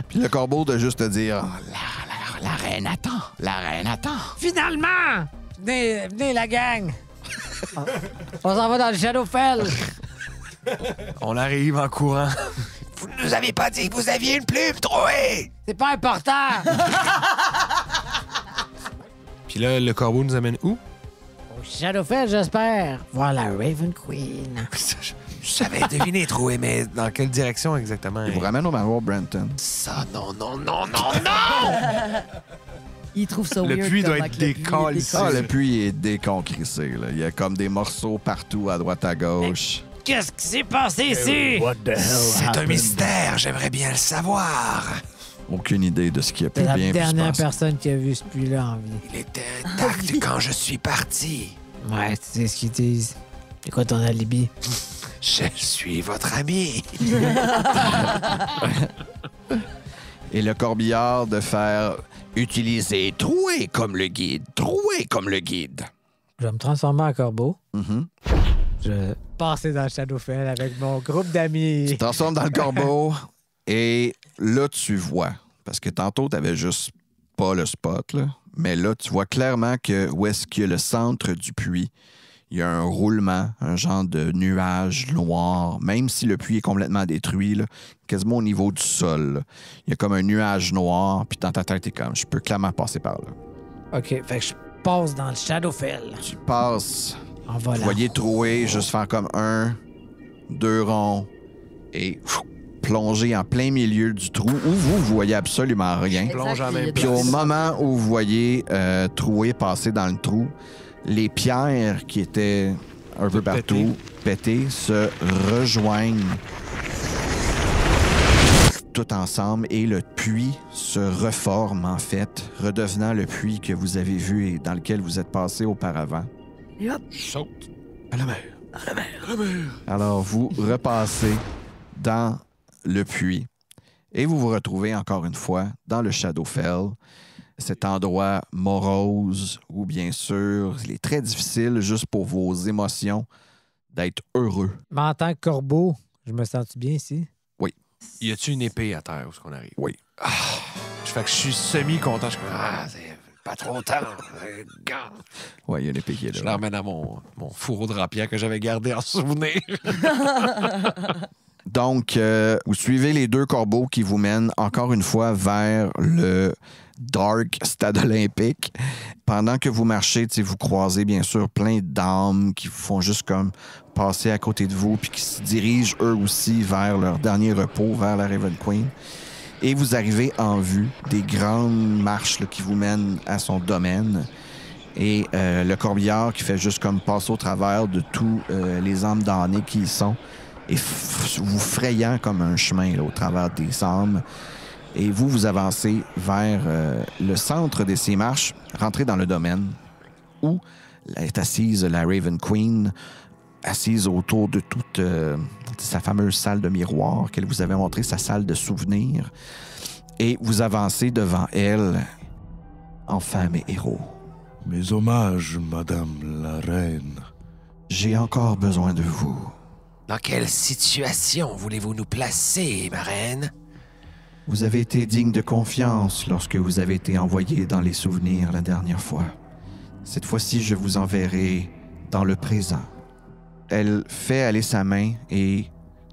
Puis le corbeau de juste te dire la reine attend, la reine attend. Finalement! Venez, la gang! On s'en va dans le Shadowfell! On arrive en courant. Vous ne nous avez pas dit que vous aviez une plume, Troué! C'est pas important! Puis là, le corbeau nous amène où? Au Shadowfell, j'espère. Voir la Raven Queen. Je savais deviner, Troué, mais Dans quelle direction exactement? Il vous ramène au manoir Brenton. ça, non! il trouve ça Le weird. puits doit comment être que le puits est décalissé. Ah, le puits est déconcrissé. Là. Il y a comme des morceaux partout, à droite, à gauche. Qu'est-ce qui s'est passé ici? What the hell C'est un happened? mystère, j'aimerais bien le savoir. Aucune idée de ce qui a pu C'est la bien pu se dernière passer. personne qui a vu ce puits-là en vie. Il était intact quand je suis parti. Ouais, tu sais ce qu'ils disent. C'est quoi ton alibi? Je suis votre ami. Et le corbillard de faire utiliser Troué comme le guide. Troué comme le guide. Je vais me transformer en corbeau. Mhm. Je vais passer dans le Shadowfell avec mon groupe d'amis. Tu te transformes dans le corbeau et là, tu vois. Parce que tantôt, tu n'avais juste pas le spot, là. Mais là, tu vois clairement que où est-ce qu'il y a le centre du puits, il y a un roulement, un genre de nuage noir, même si le puits est complètement détruit, là, quasiment au niveau du sol. Là. Il y a comme un nuage noir, puis dans ta tête, t'es comme, je peux clairement passer par là. OK, fait que je passe dans le Shadowfell. Tu passes, En vous volant. voyez Troué juste faire comme 1, 2 ronds et plonger en plein milieu du trou où vous voyez absolument rien. Plonge en même Puis au moment où vous voyez Troué passer dans le trou, les pierres qui étaient un peu partout pétées se rejoignent tout ensemble et le puits se reforme en fait, redevenant le puits que vous avez vu et dans lequel vous êtes passé auparavant. Et hop, Saute. À la mer. Alors vous repassez dans le puits et vous vous retrouvez encore une fois dans le Shadowfell. Cet endroit morose où, bien sûr, il est très difficile, juste pour vos émotions, d'être heureux. Mais en tant que corbeau, je me sens-tu bien ici? Y a-tu une épée à terre où est-ce qu'on arrive? Oui. Fait que je suis semi-content. Je suis comme, c'est Pas trop tard. Regarde. Ouais, il y a une épée qui est là. Je la ramène à mon fourreau de rapière que j'avais gardé en souvenir. Donc, vous suivez les 2 corbeaux qui vous mènent encore une fois vers le Dark Stade olympique. Pendant que vous marchez, vous croisez bien sûr plein d'âmes qui vous font juste comme passer à côté de vous puis qui se dirigent eux aussi vers leur dernier repos, vers la Raven Queen. Et vous arrivez en vue des grandes marches là, qui vous mènent à son domaine. Et le corbillard qui fait juste comme passer au travers de tous les âmes damnées qui y sont et vous frayant comme un chemin là, au travers des âmes. Et vous avancez vers le centre de ces marches, rentrez dans le domaine où est assise la Raven Queen, assise autour de toute sa fameuse salle de miroir qu'elle vous avait montré, sa salle de souvenirs. Et vous avancez devant elle, en femme et héros. Mes hommages, Madame la Reine. J'ai encore besoin de vous. Dans quelle situation voulez-vous nous placer, ma reine? Vous avez été digne de confiance lorsque vous avez été envoyé dans les souvenirs la dernière fois. Cette fois-ci, je vous enverrai dans le présent. Elle fait aller sa main et,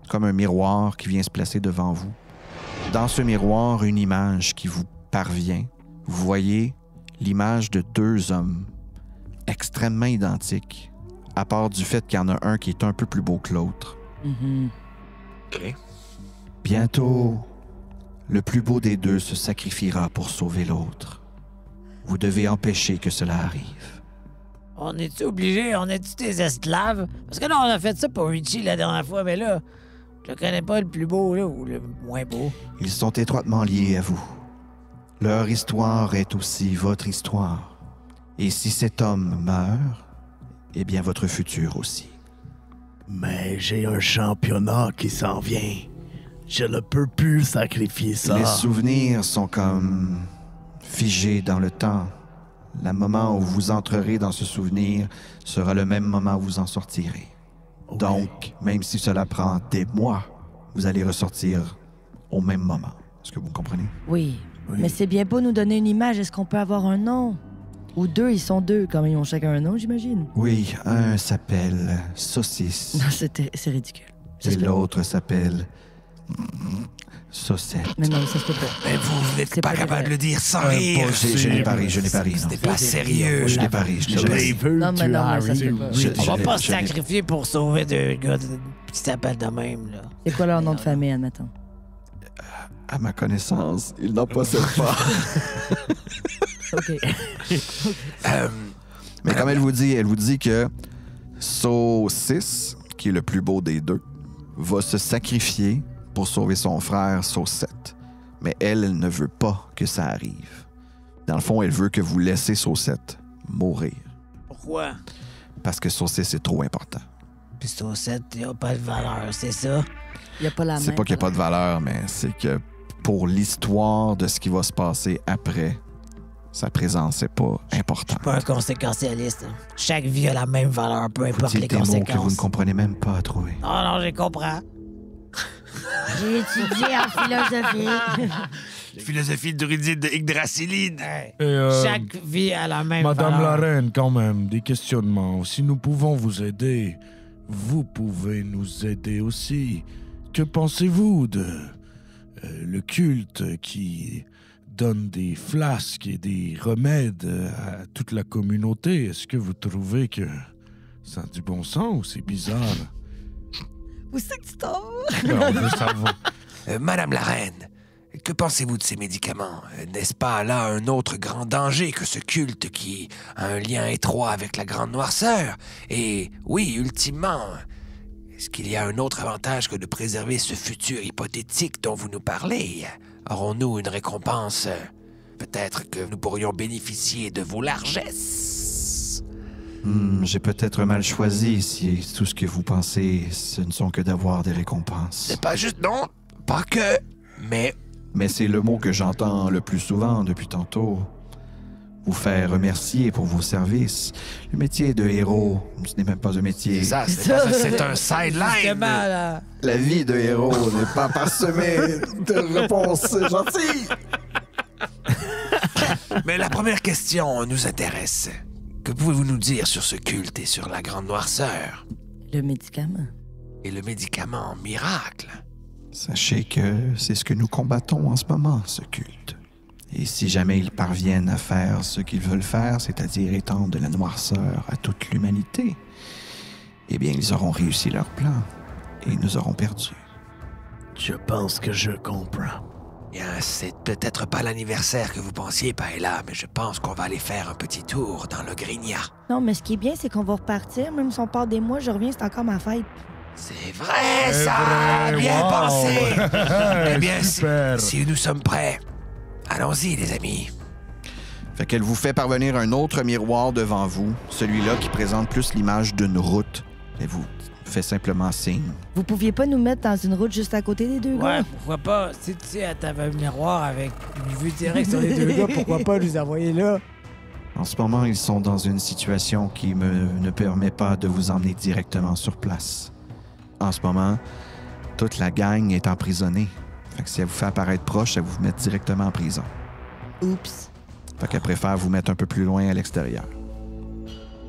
comme un miroir qui vient se placer devant vous, dans ce miroir, une image qui vous parvient. Vous voyez l'image de 2 hommes extrêmement identiques, à part du fait qu'il y en a un qui est un peu plus beau que l'autre. OK. Bientôt, le plus beau des 2 se sacrifiera pour sauver l'autre. Vous devez empêcher que cela arrive. On est-tu obligé? On est-tu des esclaves? Parce que là, on a fait ça pour Richie la dernière fois, mais là, je le connais pas le plus beau là, ou le moins beau. Ils sont étroitement liés à vous. Leur histoire est aussi votre histoire. Et si cet homme meurt, eh bien votre futur aussi. Mais j'ai un championnat qui s'en vient. Je ne peux plus sacrifier ça. Les souvenirs sont comme figés dans le temps. Le moment où vous entrerez dans ce souvenir sera le même moment où vous en sortirez. Oui. Donc, même si cela prend des mois, vous allez ressortir au même moment. Est-ce que vous comprenez? Oui. Oui. Mais c'est bien beau nous donner une image. Est-ce qu'on peut avoir un nom? Ou 2, ils sont 2, comme ils ont chacun un nom, j'imagine. Oui, un s'appelle Saucisse Non, c'est ridicule. Ça et se peut l'autre s'appelle Saucette. pas. Non, ça se peut pas. Mais vous n'êtes C'est pas pas capable de le dire sans Impossible. rire. Je n'ai pas ri, je n'ai pas ri, non. Ce n'est pas sérieux. Je n'ai pas ri, je n'ai jamais ri. Non, mais non, mais ça se peut pas. On va pas se je n'ai- sacrifier pour sauver 2 gars qui s'appellent de même, là. C'est quoi leur nom de famille, admettons? À ma connaissance, il n'en possède pas. OK. Mais comme elle vous dit que Saucisse, qui est le plus beau des 2, va se sacrifier pour sauver son frère Saucette. Mais elle ne veut pas que ça arrive. Dans le fond, elle veut que vous laissez Saucette mourir. Pourquoi? Parce que Saucisse est trop important. Puis Saucette, il a pas de valeur, c'est ça? Il n'y a pas la main. C'est pas qu'il n'y a pas de valeur, mais c'est que pour l'histoire de ce qui va se passer après, sa présence n'est pas importante. Pas un conséquentialiste. Hein. Chaque vie a la même valeur, peu importe Faut-il les des mots que vous ne conséquences. comprenez même pas à trouver. Non, non, j'ai compris. J'ai étudié en philosophie. Philosophie druidite de Yggdrasilide. Hey. Et, Chaque vie a la même Madame valeur. la Reine, quand même, des questionnements. Si nous pouvons vous aider, vous pouvez nous aider aussi. Que pensez-vous de le culte qui donne des flasques et des remèdes à toute la communauté? Est-ce que vous trouvez que ça a du bon sens ou c'est bizarre? Où c'est que tu t'en vas? On veut savoir. Madame la Reine, que pensez-vous de ces médicaments? N'est-ce pas là un autre grand danger que ce culte qui a un lien étroit avec la Grande Noirceur? Et oui, ultimement, est-ce qu'il y a un autre avantage que de préserver ce futur hypothétique dont vous nous parlez? Aurons-nous une récompense? Peut-être que nous pourrions bénéficier de vos largesses. J'ai peut-être mal choisi si tout ce que vous pensez, ce ne sont que d'avoir des récompenses. C'est pas juste, non, pas que, mais Mais c'est le mot que j'entends le plus souvent depuis tantôt. Vous faire remercier pour vos services. Le métier de héros, ce n'est même pas un métier. c'est ça, c'est un sideline. Justement, là. La vie de héros n'est pas parsemée de réponses gentilles. Mais la première question nous intéresse. Que pouvez-vous nous dire sur ce culte et sur la Grande Noirceur? Le médicament. Et le médicament miracle? Sachez que c'est ce que nous combattons en ce moment, ce culte. Et si jamais ils parviennent à faire ce qu'ils veulent faire, c'est-à-dire étendre de la noirceur à toute l'humanité, eh bien, ils auront réussi leur plan et nous aurons perdu. Je pense que je comprends. Bien, c'est peut-être pas l'anniversaire que vous pensiez, Paella, mais je pense qu'on va aller faire un petit tour dans le Grignat. Non, mais ce qui est bien, c'est qu'on va repartir. Même si on part des mois, je reviens, c'est encore ma fête. C'est vrai, ça! Bien pensé! Eh bien, si nous sommes prêts, allons-y, les amis. Fait qu'elle vous fait parvenir un autre miroir devant vous, celui-là qui présente plus l'image d'une route. Elle vous fait simplement signe. Vous pouviez pas nous mettre dans une route juste à côté des deux Ouais, gars? pourquoi pas? Si tu sais, t'avais un miroir avec une vue directe sur les deux gars, pourquoi pas les envoyer là? En ce moment, ils sont dans une situation qui ne permet pas de vous emmener directement sur place. En ce moment, toute la gang est emprisonnée. Fait que si elle vous fait apparaître proche, elle vous met directement en prison. Oups. Fait qu'elle préfère vous mettre un peu plus loin à l'extérieur.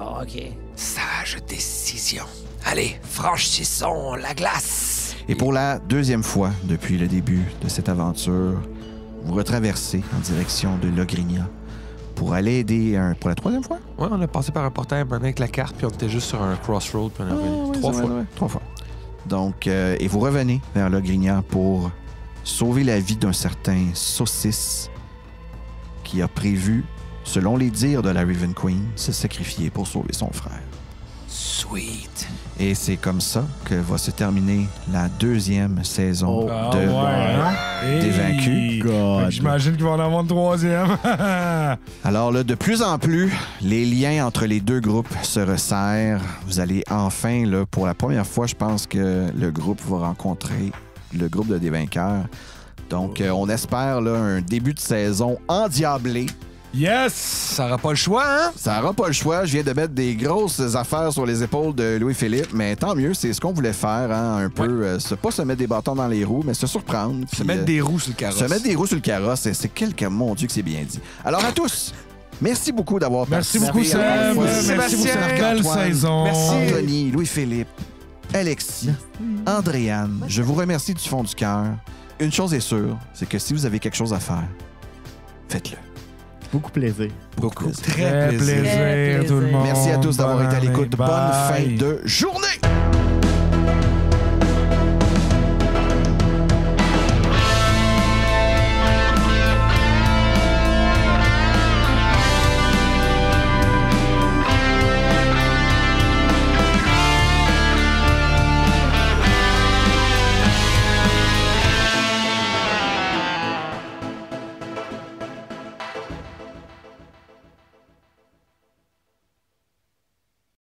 Oh, OK. Sage décision. Allez, franchissons la glace. Et pour la deuxième fois depuis le début de cette aventure, vous retraversez en direction de Logrinia pour aller aider pour la troisième fois? Ouais, on a passé par un portail maintenant avec la carte, puis on était juste sur un crossroad, puis on est revenu trois fois. Donc, et vous revenez vers Logrinia pour sauver la vie d'un certain Saucisse qui a prévu, selon les dires de la Raven Queen, se sacrifier pour sauver son frère. Sweet. Et c'est comme ça que va se terminer la deuxième saison des Vaincus. J'imagine qu'il va en avoir une troisième. Alors là, de plus en plus, les liens entre les deux groupes se resserrent. Vous allez enfin, là, pour la première fois, je pense que le groupe va rencontrer le groupe de des vainqueurs. Donc, on espère là, un début de saison endiablé. Yes! Ça n'aura pas le choix, hein? Ça n'aura pas le choix. Je viens de mettre des grosses affaires sur les épaules de Louis-Philippe, mais tant mieux, c'est ce qu'on voulait faire, hein, un peu. Pas se mettre des bâtons dans les roues, mais se surprendre. Se mettre des roues sur le carrosse. Se mettre des roues sur le carrosse, c'est mon Dieu que c'est bien dit. Alors à tous, merci beaucoup d'avoir participé. Merci beaucoup, Seb. Merci beaucoup, cette belle saison. Merci, Anthony, Louis-Philippe, Alexis, Andréane. Je vous remercie du fond du cœur. Une chose est sûre, c'est que si vous avez quelque chose à faire, faites-le. Beaucoup plaisir. Beaucoup. Très plaisir, tout le monde. Merci à tous d'avoir été à l'écoute. Bye. Bonne fin de journée!